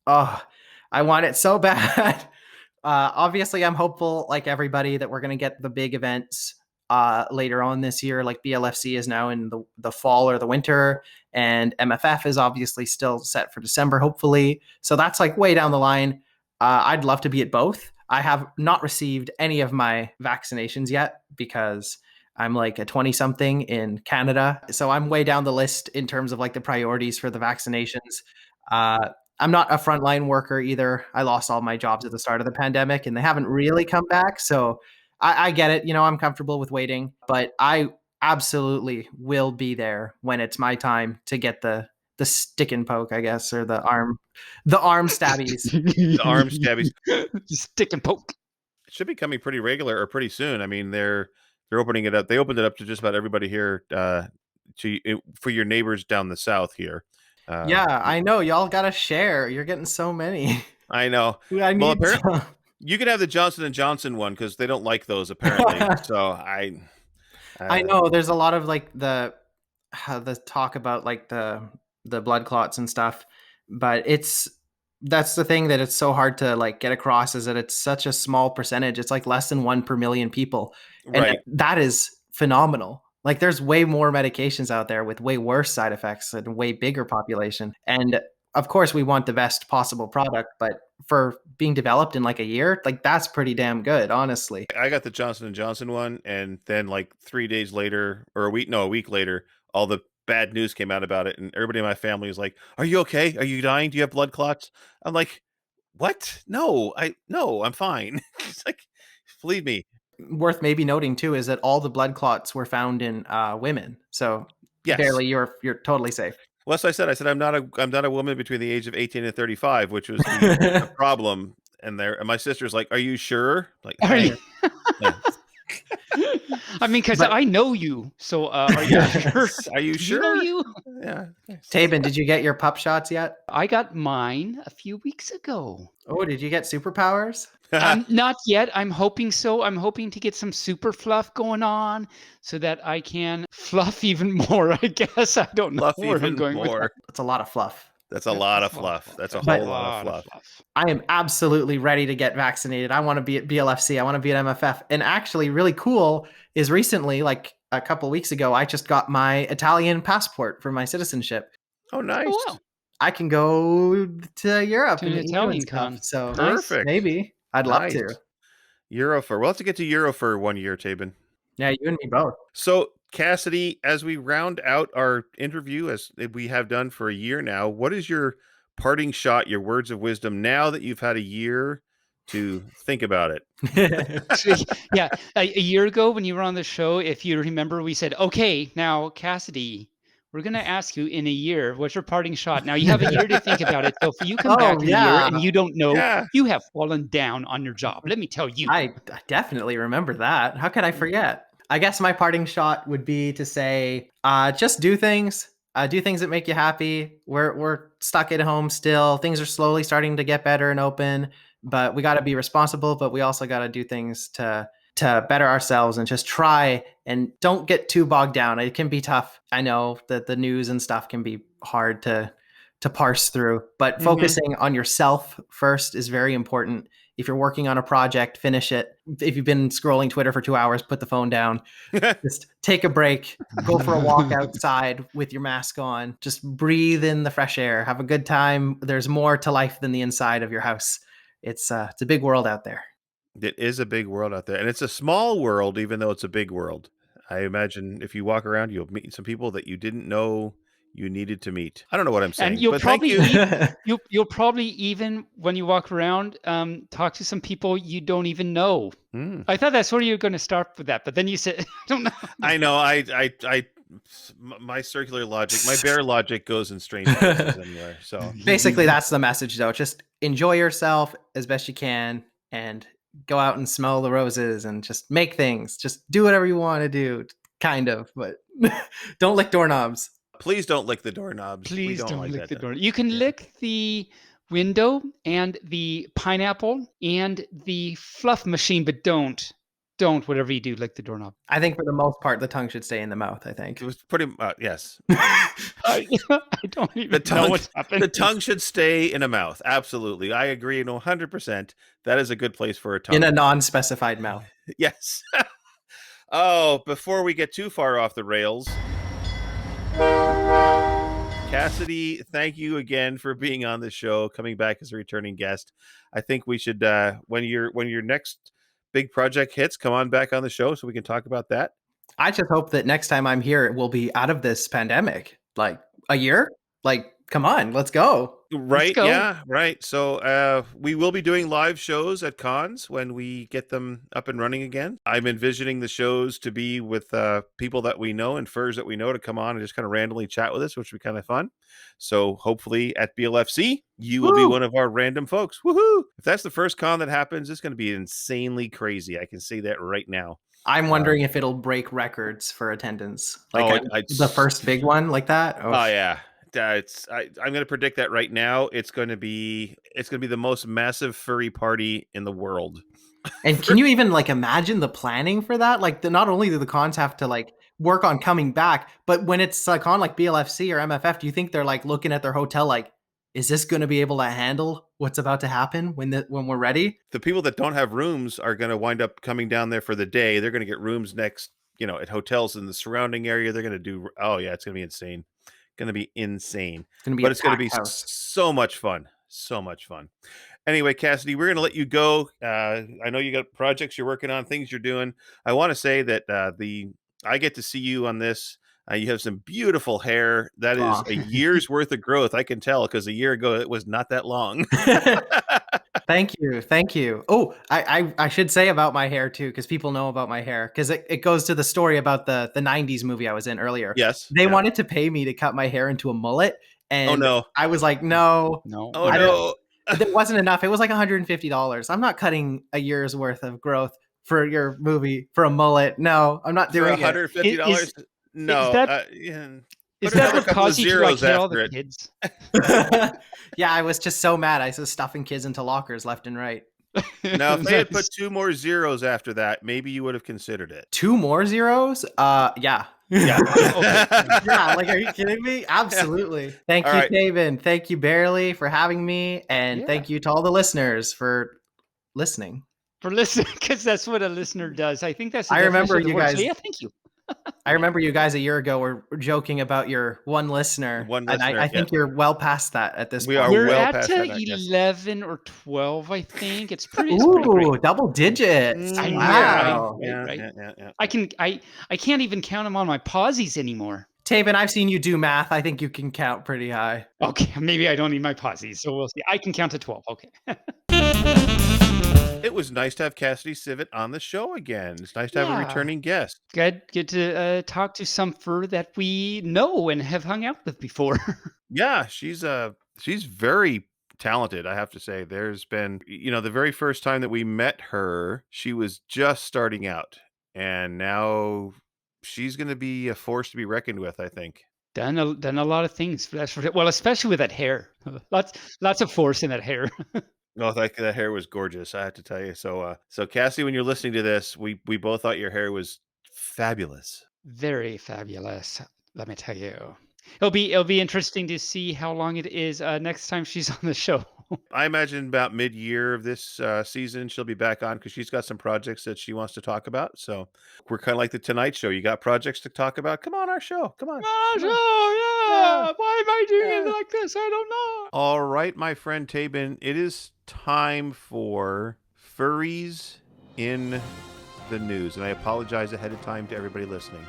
I want it so bad. Obviously, I'm hopeful, like everybody, that we're gonna get the big events later on this year. Like BLFC is now in the fall or the winter, and MFF is obviously still set for December, hopefully. So that's like way down the line. I'd love to be at both. I have not received any of my vaccinations yet because I'm like a 20-something in Canada. So I'm way down the list in terms of like the priorities for the vaccinations. I'm not a frontline worker either. I lost all my jobs at the start of the pandemic and they haven't really come back. So I get it. I'm comfortable with waiting, but I absolutely will be there when it's my time to get the stick and poke, I guess, or the arm stabbies. The arm stabbies. Stick and poke. It should be coming pretty regular or pretty soon. I mean, they're opening it up. They opened it up to just about everybody here for your neighbors down the south here. Yeah, I know. Y'all got to share. You're getting so many. I know. Well, apparently, you can have the Johnson & Johnson one because they don't like those, apparently. So I know. There's a lot of like the talk about like the blood clots and stuff, but that's the thing that it's so hard to like get across is that it's such a small percentage. It's like less than 1 per million people. And that is phenomenal. Like there's way more medications out there with way worse side effects and way bigger population. And of course we want the best possible product, but for being developed in like a year, like that's pretty damn good, honestly. I got the Johnson & Johnson one. And then like 3 days later or a week later, all the bad news came out about it, and everybody in my family was like, "Are you okay? Are you dying? Do you have blood clots?" I'm like, "What? No, I'm fine." It's like, believe me. Worth maybe noting too is that all the blood clots were found in women, so barely you're totally safe. Well, as I said I'm not a woman between the age of 18 and 35, which was the problem. And my sister's like, "Are you sure?" Like, Are you? Yeah. I mean, because But- I know you. So are you sure? Are you Do sure? you know you? Yeah. Taebyn, did you get your pup shots yet? I got mine a few weeks ago. Oh, did you get superpowers? Not yet. I'm hoping so. I'm hoping to get some super fluff going on so that I can fluff even more, I guess. I don't know Fluff where I'm even going with more. that. That's a lot of fluff. That's a lot of fluff. That's a But- whole lot of fluff. I am absolutely ready to get vaccinated. I want to be at BLFC. I want to be at MFF. And actually, really cool is recently, like a couple weeks ago, I just got my Italian passport for my citizenship. Oh, nice. Oh, wow. I can go to Europe To and an the EU Italian and stuff. con. So Nice. Perfect. maybe I'd love Nice. to. Eurofur. We'll have to get to Eurofur one year, Taebyn. Yeah, you and me both. So, Cassidy, as we round out our interview, as we have done for a year now, what is your parting shot, your words of wisdom now that you've had a year to think about it? Yeah, a year ago when you were on the show, if you remember, we said, okay, now, Cassidy, we're going to ask you in a year, what's your parting shot? Now, you have a year to think about it. So if you come back in a year yeah. and you don't know, Yeah. you have fallen down on your job. Let me tell you. I definitely remember that. How could I forget? I guess my parting shot would be to say, just do things. Do things that make you happy. We're stuck at home still. Things are slowly starting to get better and open, but we got to be responsible. But we also got to do things to better ourselves and just try and don't get too bogged down. It can be tough. I know that the news and stuff can be hard to parse through, but focusing on yourself first is very important. If you're working on a project, finish it. If you've been scrolling Twitter for 2 hours, put the phone down. Just take a break. Go for a walk outside with your mask on. Just breathe in the fresh air. Have a good time. There's more to life than the inside of your house. It's a big world out there. It is a big world out there, and it's a small world, even though it's a big world. I imagine if you walk around, you'll meet some people that you didn't know you needed to meet. I don't know what I'm saying, And you'll but thank probably you. you'll probably even when you walk around talk to some people you don't even know. Mm. I thought that's where you were going to start with that, but then you said, I don't know. I know. My circular logic, my bear logic goes in strange places anywhere. So Basically, that's the message, though. Just enjoy yourself as best you can and go out and smell the roses and just make things. Just do whatever you want to do, kind of, but don't lick doorknobs. please don't lick the doorknobs. We Please don't like lick that the though. door. You can lick the window and the pineapple and the fluff machine, but don't whatever you do, lick the doorknob. I think for the most part, the tongue should stay in the mouth, I think. It was pretty. Yes, I don't even the know tongue. what's happening. The tongue should stay in a mouth. Absolutely, I agree. 100%. That is a good place for a tongue. In a non-specified mouth. Yes. Oh, before we get too far off the rails, Cassidy, thank you again for being on the show, coming back as a returning guest. I think we should, when your next big project hits, come on back on the show so we can talk about that. I just hope that next time I'm here, it will be out of this pandemic. Like a year? Like, come on, let's go. Right. go. Yeah. Right. So we will be doing live shows at cons when we get them up and running again. I'm envisioning the shows to be with people that we know and furs that we know to come on and just kind of randomly chat with us, which would be kind of fun. So hopefully at BLFC, you will be one of our random folks. Woohoo! If that's the first con that happens, it's going to be insanely crazy. I can say that right now. I'm wondering if it'll break records for attendance. Like I'd the first big one like that. Oh yeah. I'm going to predict that right now. It's going to be the most massive furry party in the world. And can you even like imagine the planning for that? Like not only do the cons have to like work on coming back, but when it's a con like BLFC or MFF, do you think they're like looking at their hotel like, is this going to be able to handle what's about to happen when we're ready? The people that don't have rooms are going to wind up coming down there for the day. They're going to get rooms next, at hotels in the surrounding area. They're going to do. Oh yeah, it's going to be insane. Going to be insane. It's going to be, but it's going to be so much fun. So much fun. Anyway, Cassidy, we're going to let you go. I know you got projects you're working on, things you're doing. I want to say that I get to see you on this. You have some beautiful hair. That is a year's worth of growth. I can tell because a year ago it was not that long. Thank you. Oh, I should say about my hair too, because people know about my hair, because it goes to the story about the 90s movie I was in earlier. Yes. They wanted to pay me to cut my hair into a mullet. And oh no. I was like, no. Oh no. It wasn't enough. It was like $150. I'm not cutting a year's worth of growth for your movie for a mullet. No, I'm not For doing it. $150? No. is that- Is that what couple of caused you to like zeros hit all after the it. kids? Yeah, I was just so mad. I was stuffing kids into lockers left and right. Now, if they had put Nice. 2 more zeros after that, maybe you would have considered it. 2 more zeros? Yeah. Yeah. Yeah, like, are you kidding me? Absolutely. Thank All you, right. Taebyn. Thank you, Barely, for having me. And Yeah. thank you to all the listeners for listening. For listening, because that's what a listener does. I think that's the I remember definition of the you word. guys- So yeah, thank you. I remember you guys a year ago were joking about your one listener. One and listener, I think you're well past that at this We point. are We're well at past that, yes. 11 or 12, I think. It's pretty great. Ooh, double digits. I know, Wow. right? Yeah. I can't even count them on my pauses anymore. Taebyn, I've seen you do math. I think you can count pretty high. Okay, maybe I don't need my pauses, so we'll see. I can count to 12. Okay. It was nice to have Cassidy Civet on the show again. It's nice to have a Yeah. returning guest. Good to talk to some fur that we know and have hung out with before. Yeah, she's very talented, I have to say. There's been, the very first time that we met her, she was just starting out, and now she's going to be a force to be reckoned with, I think. Done a lot of things. That's for, well, especially with that hair. Lots of force in that hair. No, that hair was gorgeous, I have to tell you. So Cassie, when you're listening to this, we both thought your hair was fabulous. Very fabulous. Let me tell you. It'll be interesting to see how long it is next time she's on the show. I imagine about mid-year of this season, she'll be back on because she's got some projects that she wants to talk about. So we're kind of like the Tonight Show. You got projects to talk about? Come on our show. Come on. Yeah. Why am I doing it like this? I don't know. All right, my friend Taebyn, it is time for Furries in the News. And I apologize ahead of time to everybody listening.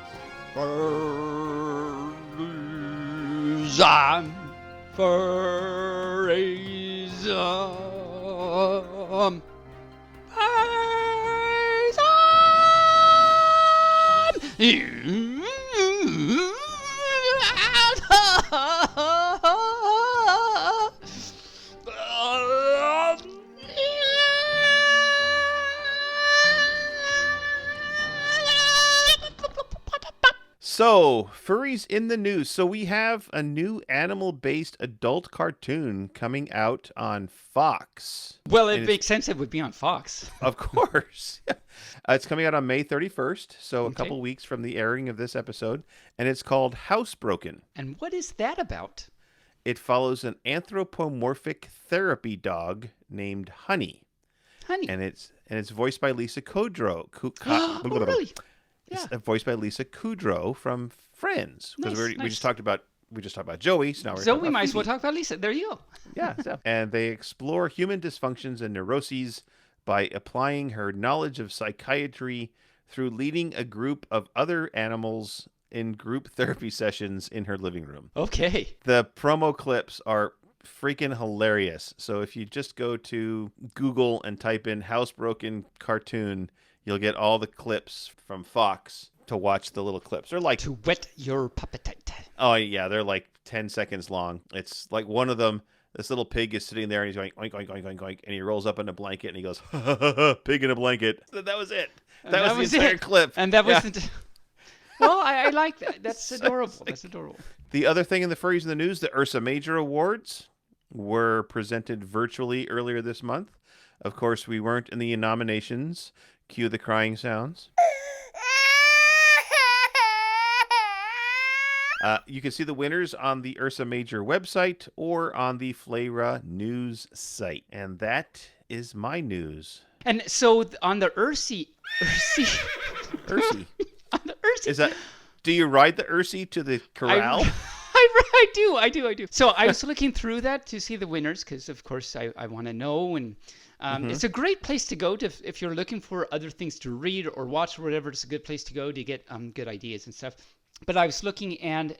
So, Furries in the News. So we have a new animal-based adult cartoon coming out on Fox. Well, it makes sense it would be on Fox. Of course. It's coming out on May 31st, so a Okay. couple weeks from the airing of this episode, and it's called Housebroken. And what is that about? It follows an anthropomorphic therapy dog named Honey. Honey. And it's voiced by Lisa Kudrow. Oh, really? It's Yeah. voiced by Lisa Kudrow from Friends. Because we Nice. just talked about Joey, so now we're So talking we about might as well Phoebe. talk about Lisa. There you go. Yeah. And they explore human dysfunctions and neuroses by applying her knowledge of psychiatry through leading a group of other animals in group therapy sessions in her living room. Okay. The promo clips are freaking hilarious. So if you just go to Google and type in Housebroken cartoon, you'll get all the clips from Fox to watch the little clips. They're like To wet your puppetite. Oh, yeah, they're like 10 seconds long. It's like one of them, this little pig is sitting there and he's going oink, oink, oink, oink, oink, and he rolls up in a blanket and he goes, ha, ha, ha, ha, pig in a blanket. That was it. That was the entire clip. And that Yeah. wasn't. Well, I like that. That's adorable. That's adorable. The other thing in the Furries in the News, the Ursa Major Awards were presented virtually earlier this month. Of course, we weren't in the nominations. Cue the crying sounds. You can see the winners on the Ursa Major website or on the Flera news site. And that is my news. And so on the Ursi, Ursi. on the Ursi, Is that, do you ride the Ursi to the corral? I do. So I was looking through that to see the winners because, of course, I want to know. And it's a great place to go if you're looking for other things to read or watch or whatever. It's a good place to go to get good ideas and stuff. But I was looking and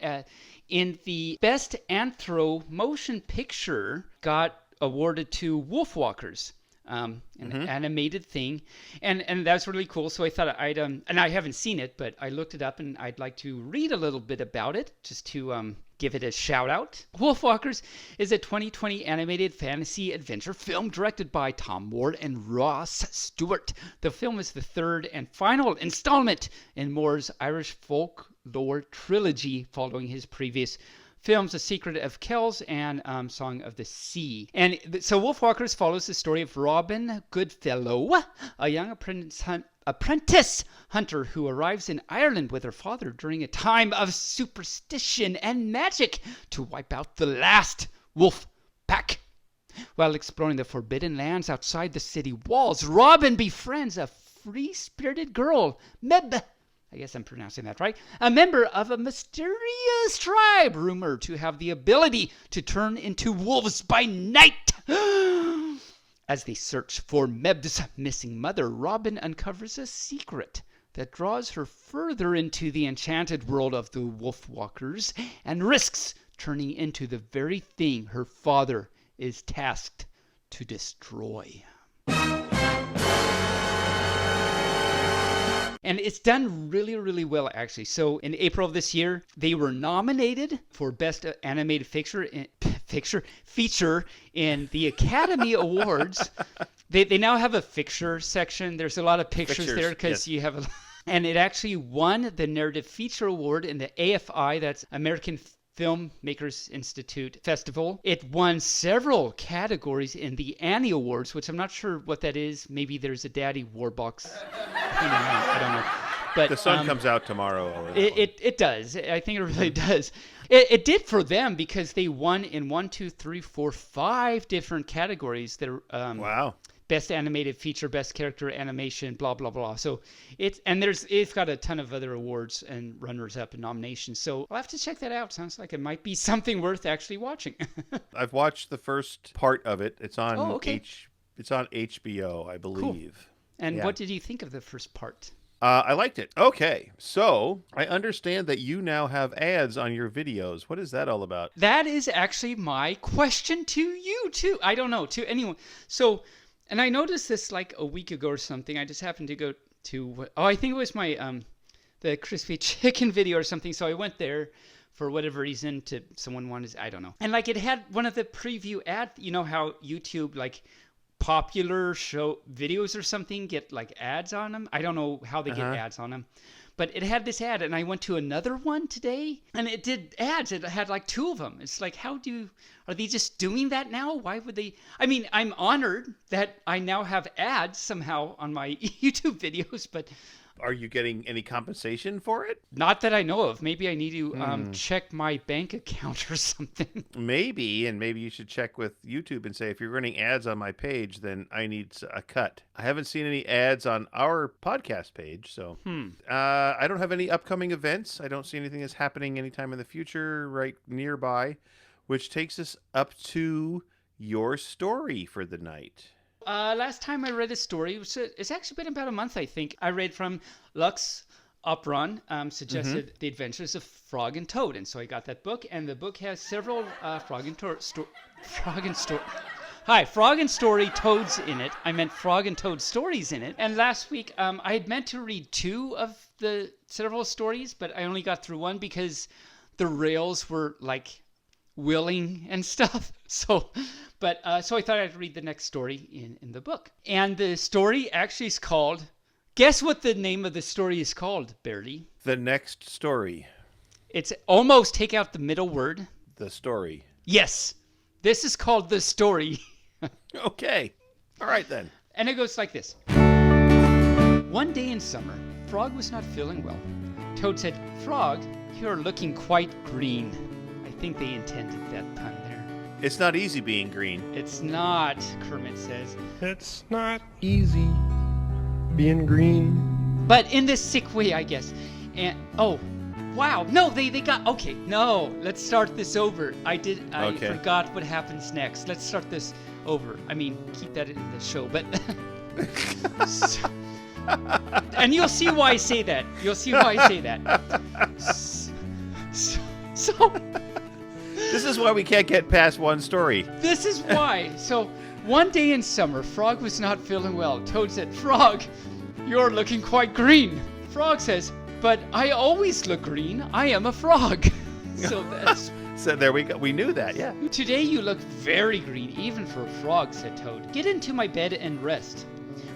in the Best Anthro Motion Picture got awarded to Wolfwalkers. an animated thing, and that's really cool. So I thought I'd and I haven't seen it, but I looked it up, and I'd like to read a little bit about it, just to give it a shout out. Wolfwalkers is a 2020 animated fantasy adventure film directed by Tom Moore and Ross Stewart. The film is the third and final installment in Moore's Irish folklore trilogy, following his previous films, The Secret of Kells and Song of the Sea. And so Wolfwalkers follows the story of Robin Goodfellow, a young apprentice hunter who arrives in Ireland with her father during a time of superstition and magic to wipe out the last wolf pack. While exploring the forbidden lands outside the city walls, Robin befriends a free-spirited girl, Meb. I guess I'm pronouncing that right. A member of a mysterious tribe rumored to have the ability to turn into wolves by night. As they search for Meb's missing mother, Robin uncovers a secret that draws her further into the enchanted world of the Wolfwalkers and risks turning into the very thing her father is tasked to destroy. And it's done really, really well, actually. So in April of this year, they were nominated for Best Animated Feature in the Academy Awards. They now have a feature section. There's a lot of pictures there because you have and it actually won the Narrative Feature Award in the AFI, that's American Filmmakers Institute Festival. It won several categories in the Annie Awards, which I'm not sure what that is. Maybe there's a Daddy Warbucks. I don't know. But the sun comes out tomorrow. It does. I think it really does. It did for them because they won in 5 different categories. That wow. Best Animated Feature, Best Character Animation, blah blah blah. So it's got a ton of other awards and runners-up and nominations. So I'll have to check that out. Sounds like it might be something worth actually watching. I've watched the first part of it. It's on it's on HBO, I believe. Cool. And what did you think of the first part? I liked it. Okay, so I understand that you now have ads on your videos. What is that all about? That is actually my question to you too. I don't know, to anyone. So. And I noticed this like a week ago or something. I just happened to go to, I think it was my, the crispy chicken video or something. So I went there for whatever reason someone wanted, I don't know. And like it had one of the preview ads, you know how YouTube, like popular show videos or something get like ads on them. I don't know how they get ads on them. But it had this ad, and I went to another one today, and it did ads. It had like 2 of them. It's like, are they just doing that now? Why would they? I mean, I'm honored that I now have ads somehow on my YouTube videos, but... Are you getting any compensation for it? Not that I know of. Maybe I need to check my bank account or something. Maybe, and maybe you should check with YouTube and say, if you're running ads on my page, then I need a cut. I haven't seen any ads on our podcast page, so I don't have any upcoming events. I don't see anything that's happening anytime in the future right nearby, which takes us up to your story for the night. Last time I read a story, it's actually been about a month, I think. I read from Lux Opron, suggested The Adventures of Frog and Toad, and so I got that book, and the book has several Frog and Story Toads in it. I meant Frog and Toad stories in it. And last week, I had meant to read 2 of the several stories, but I only got through 1 because the rails were like willing and stuff. So I thought I'd read the next story in the book. And the story actually is called, guess what the name of the story is called, Barely? The next story. It's almost take out the middle word. The story. Yes. This is called The Story. Okay. All right then. And it goes like this. One day in summer, Frog was not feeling well. Toad said, "Frog, you're looking quite green." I think they intended that pun there. It's not easy being green. It's not, Kermit says. It's not easy being green. But in this sick way, I guess. And, oh, wow. No, they got, okay. No, let's start this over. I forgot what happens next. Let's start this over. I mean, keep that in the show, but... and you'll see why I say that. So... This is why we can't get past one story. This is why. So One day in summer, Frog was not feeling well. Toad said, Frog, you're looking quite green. Frog says, but I always look green. I am a frog. So that's... So there we go. We knew that, yeah. Today you look very green, even for a frog, said Toad. Get into my bed and rest.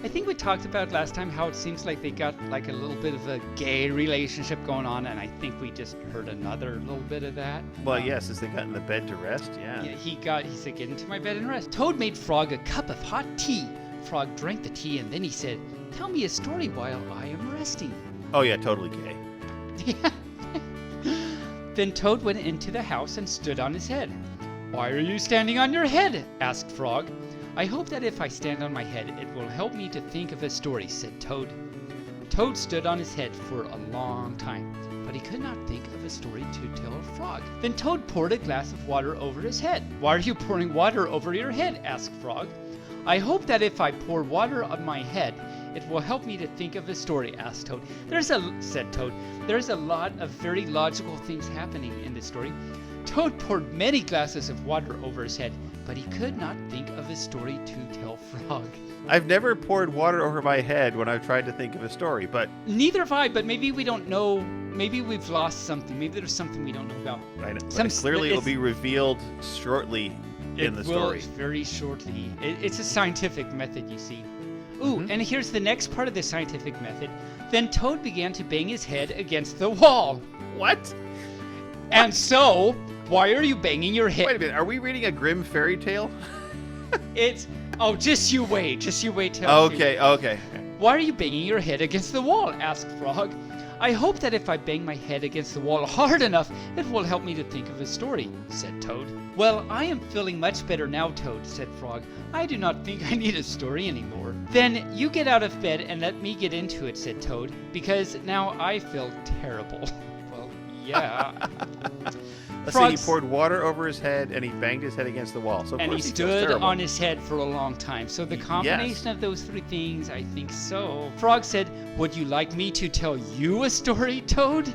I think we talked about last time how it seems like they got like a little bit of a gay relationship going on, and I think we just heard another little bit of that. Well, yes, as they got in the bed to rest, yeah. Yeah, he said, get into my bed and rest. Toad made Frog a cup of hot tea. Frog drank the tea, and then he said, tell me a story while I am resting. Oh, yeah, totally gay. Yeah. Then Toad went into the house and stood on his head. Why are you standing on your head? Asked Frog. I hope that if I stand on my head, it will help me to think of a story, said Toad. Toad stood on his head for a long time, but he could not think of a story to tell Frog. Then Toad poured a glass of water over his head. Why are you pouring water over your head? Asked Frog. I hope that if I pour water on my head, it will help me to think of a story, asked Toad. Said Toad, there's a lot of very logical things happening in this story. Toad poured many glasses of water over his head, but he could not think of a story to tell Frog. I've never poured water over my head when I've tried to think of a story, but... Neither have I, but maybe we don't know. Maybe we've lost something. Maybe there's something we don't know about. Right. Clearly it will be revealed shortly in the story. Very shortly. It's a scientific method, you see. Ooh, and here's the next part of the scientific method. Then Toad began to bang his head against the wall. What? And so, why are you banging your head? Wait a minute, are we reading a grim fairy tale? Just you wait till Okay. Why are you banging your head against the wall? Asked Frog. I hope that if I bang my head against the wall hard enough, it will help me to think of a story, said Toad. Well, I am feeling much better now, Toad, said Frog. I do not think I need a story anymore. Then you get out of bed and let me get into it, said Toad, because now I feel terrible. Well, yeah. Let's see, he poured water over his head and he banged his head against the wall. So and he stood on his head for a long time. So the combination of those three things, I think so. Frog said, would you like me to tell you a story, Toad?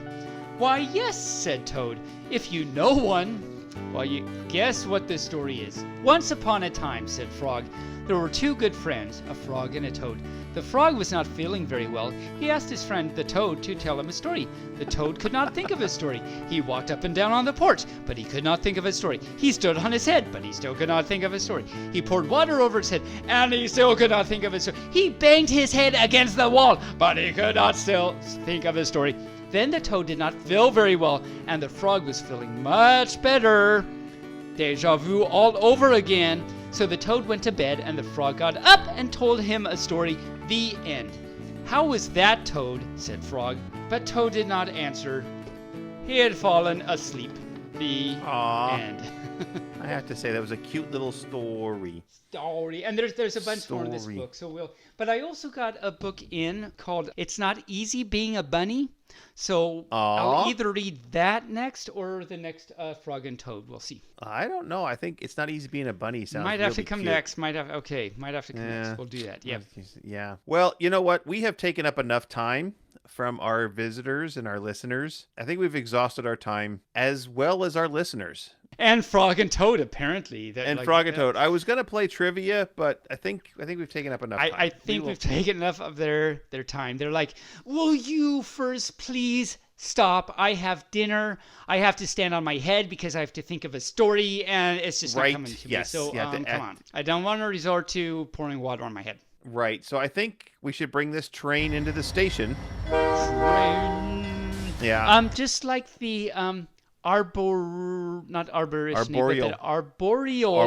Why, yes, said Toad. If you know one. Well, you guess what the story is. Once upon a time, said Frog, there were two good friends, a frog and a toad. The frog was not feeling very well. He asked his friend, the toad, to tell him a story. The toad could not think of a story. He walked up and down on the porch, but he could not think of a story. He stood on his head, but he still could not think of a story. He poured water over his head, and he still could not think of a story. He banged his head against the wall, but he could not still think of a story. Then the toad did not feel very well, and the frog was feeling much better. Deja vu all over again. So the toad went to bed, and the frog got up and told him a story. The end. How was that, Toad? Said Frog. But Toad did not answer. He had fallen asleep. The end. I have to say, that was a cute little story. And there's a bunch more in this book. But I also got a book in called It's Not Easy Being a Bunny. So I'll either read that next or the next Frog and Toad. We'll see. I don't know. I think It's Not Easy Being a Bunny sounds Might have really to come cute. next. Might have to come next. We'll do that. Yeah. Yeah. Well, you know what? We have taken up enough time from our visitors and our listeners. I think we've exhausted our time as well as our listeners. And Frog and Toad, apparently. Frog and Toad. I was going to play trivia, but I think we've taken up enough time. I think we've taken enough of their time. They're like, will you first please stop? I have dinner. I have to stand on my head because I have to think of a story, and it's just not coming to me. So come on. I don't want to resort to pouring water on my head. Right. So I think we should bring this train into the station. Train. Yeah. Just like the arboreal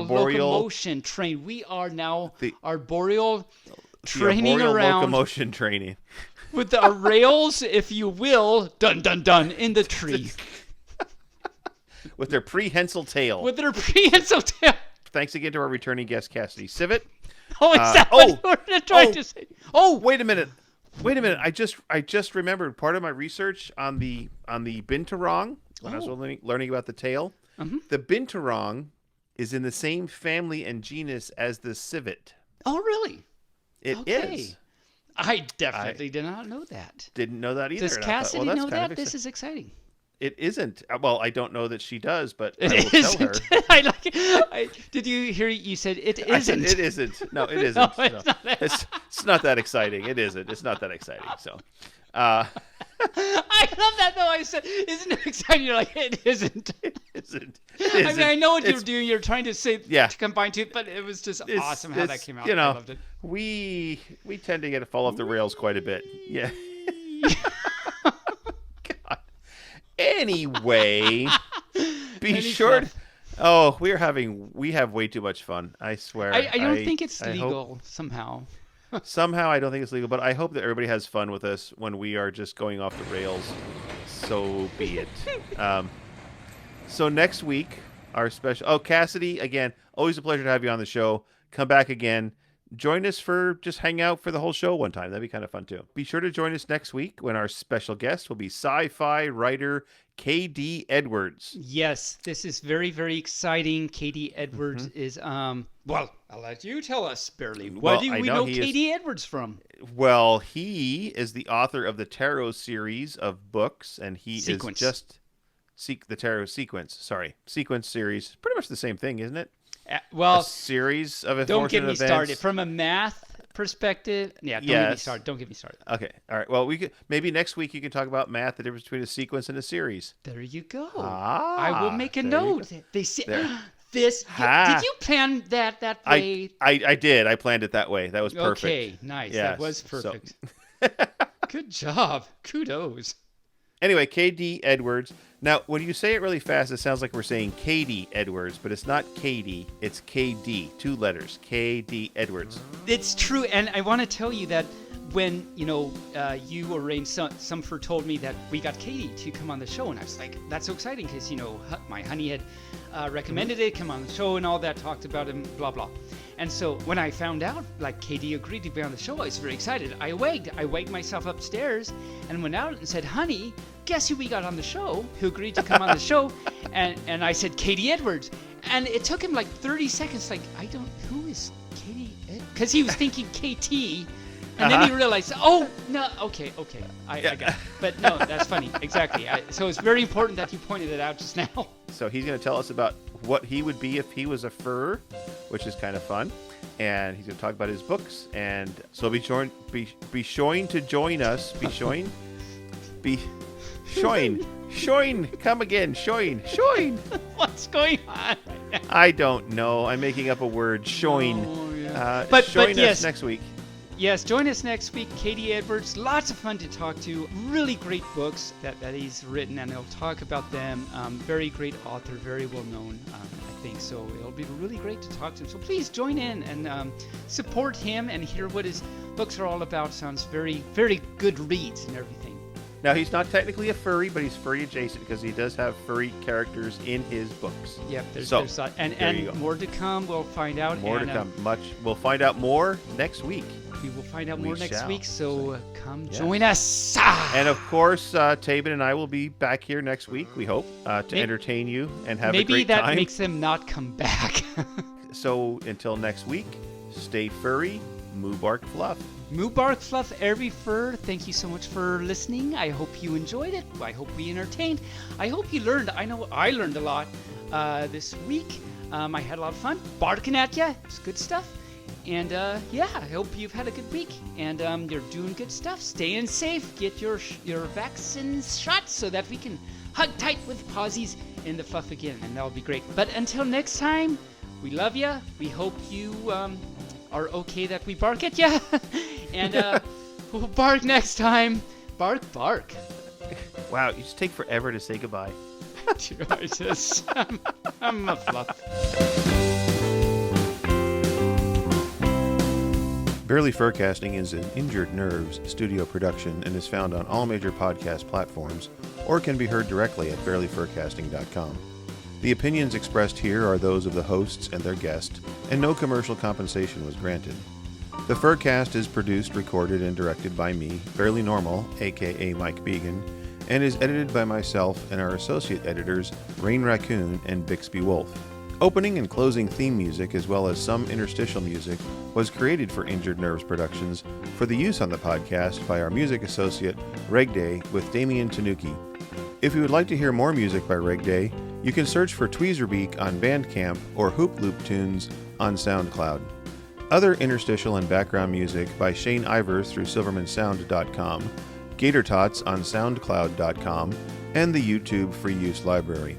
locomotion train. We are now arboreal training around. Locomotion training. With the rails, if you will, dun dun dun, in the tree. With their prehensile tail. Thanks again to our returning guest, Cassidy Civet. Oh, is that what you were trying to say? Oh, wait a minute. I just remembered part of my research on the binturong when I was learning about the tail. Mm-hmm. The binturong is in the same family and genus as the civet. Oh, really? It is. I definitely did not know that. Didn't know that either. Does Cassidy know that? This is exciting. It isn't. Well, I don't know that she does, but I It will tell her. isn't. I like it. Did you hear you said it I isn't? said it isn't. No, it isn't. No, No, it's not. it's not that exciting. It isn't. It's not that exciting. So, I love that though. I said, "Isn't it exciting?" You're like, "It isn't." it isn't. I mean, I know what you're It's- doing. You're trying to say Yeah. to combine two, but it was just awesome how that came out. You know, I loved it. we tend to get to fall off the rails quite a bit. Yeah. God. Anyway, be Any sure. fluff? Oh, we have way too much fun. I swear. I don't think it's I hope- legal somehow. Somehow, I don't think it's legal, but I hope that everybody has fun with us when we are just going off the rails. So be it. So next week, our special... Oh, Cassidy, again, always a pleasure to have you on the show. Come back again. Join us for just hang out for the whole show one time. That'd be kind of fun, too. Be sure to join us next week when our special guest will be sci-fi writer K.D. Edwards. Yes, this is very, very exciting. K.D. Edwards Mm-hmm. is, well, I'll let you tell us, Barely. Where Well, do I we know know he is- K.D. Edwards from? Well, he is the author of the Tarot series of books, and he Sequence. is just... the Tarot sequence. Sorry. Sequence series. Pretty much the same thing, isn't it? Well, A series of don't get me events. started. From a math perspective, yeah, don't get me Yes. started. Don't get me started. Okay. All right. Well, we could maybe next week you can talk about math, the difference between a sequence and a series. There you go. Ah, I will make a there you note. They say There. this. Ha. Did you plan that way? I did. I planned it that way. That was perfect. Okay, nice. That Yes, was so- perfect. Good job. Kudos. Anyway, K.D. Edwards. Now, when you say it really fast, it sounds like we're saying Katie Edwards, but it's not Katie. It's K.D. 2 letters. K.D. Edwards. It's true, and I want to tell you that when you arranged, Sumfer told me that we got Katie to come on the show, and I was like, that's so exciting because my honey had recommended it, come on the show and all that, talked about him, blah blah. And so when I found out like Katie agreed to be on the show, I was very excited. I wagged myself upstairs and went out and said, honey, guess who we got on the show? Who agreed to come on the show? And I said Katie Edwards, and it took him like 30 seconds. Like who is Katie? Because he was thinking KT. And then he realized, oh, no, okay, I got it. But no, that's funny, exactly. So it's very important that you pointed it out just now. So he's going to tell us about what he would be if he was a fur, which is kind of fun. And he's going to talk about his books. And so be sure to join us. Shoin, come again, shoin. What's going on? I don't know. I'm making up a word, shoin. Oh, yeah. But But join yes. us next week. Yes, join us next week. Katie Edwards, lots of fun to talk to. Really great books that he's written, and he'll talk about them. Very great author, very well known, I think. So it'll be really great to talk to him. So please join in and support him and hear what his books are all about. Sounds very, very good reads and everything. Now, he's not technically a furry, but he's furry adjacent because he does have furry characters in his books. Yep, there's there you and go. more to come. We'll find out. More and, to come. We'll find out more next week. We will find out We more next shall. week. So come Yes. join us. And of course, Taebyn and I will be back here next week, we hope, to entertain you and have a Maybe great that time. makes them not come back. So until next week, stay furry, Moobarkfluff. Moobarkfluff, every fur. Thank you so much for listening. I hope you enjoyed it. I hope we entertained. I hope you learned. I know I learned a lot this week. I had a lot of fun barking at you. It's good stuff. And yeah, I hope you've had a good week. And you're doing good stuff. Staying safe. Get your vaccines shot so that we can hug tight with Posies in the fluff again. And that'll be great. But until next time, we love you. We hope you are okay that we bark at you. And we'll bark next time. Bark, bark. Wow, you just take forever to say goodbye. I'm a fluff. Barely Furcasting is an Injured Nerves studio production and is found on all major podcast platforms or can be heard directly at barelyfurcasting.com. The opinions expressed here are those of the hosts and their guest, and no commercial compensation was granted. The Furcast is produced, recorded, and directed by me, Barely Normal, aka Mike Began, and is edited by myself and our associate editors, Rain Raccoon and Bixby Wolf. Opening and closing theme music, as well as some interstitial music, was created for Injured Nerves Productions for the use on the podcast by our music associate, Reg Day, with Damian Tanuki. If you would like to hear more music by Reg Day, you can search for Tweezerbeak on Bandcamp or Hoop Loop Tunes on SoundCloud. Other interstitial and background music by Shane Ivers through silvermansound.com, Gator Tots on soundcloud.com, and the YouTube Free Use Library.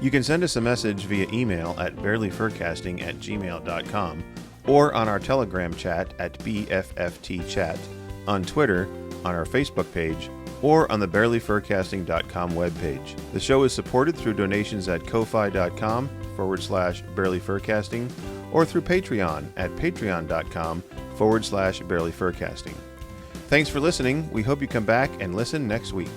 You can send us a message via email at barelyfurcasting@gmail.com or on our Telegram chat at BFFTchat, on Twitter, on our Facebook page, or on the barelyfurcasting.com webpage. The show is supported through donations at ko-fi.com/barelyfurcasting or through Patreon at patreon.com/barelyfurcasting. Thanks for listening. We hope you come back and listen next week.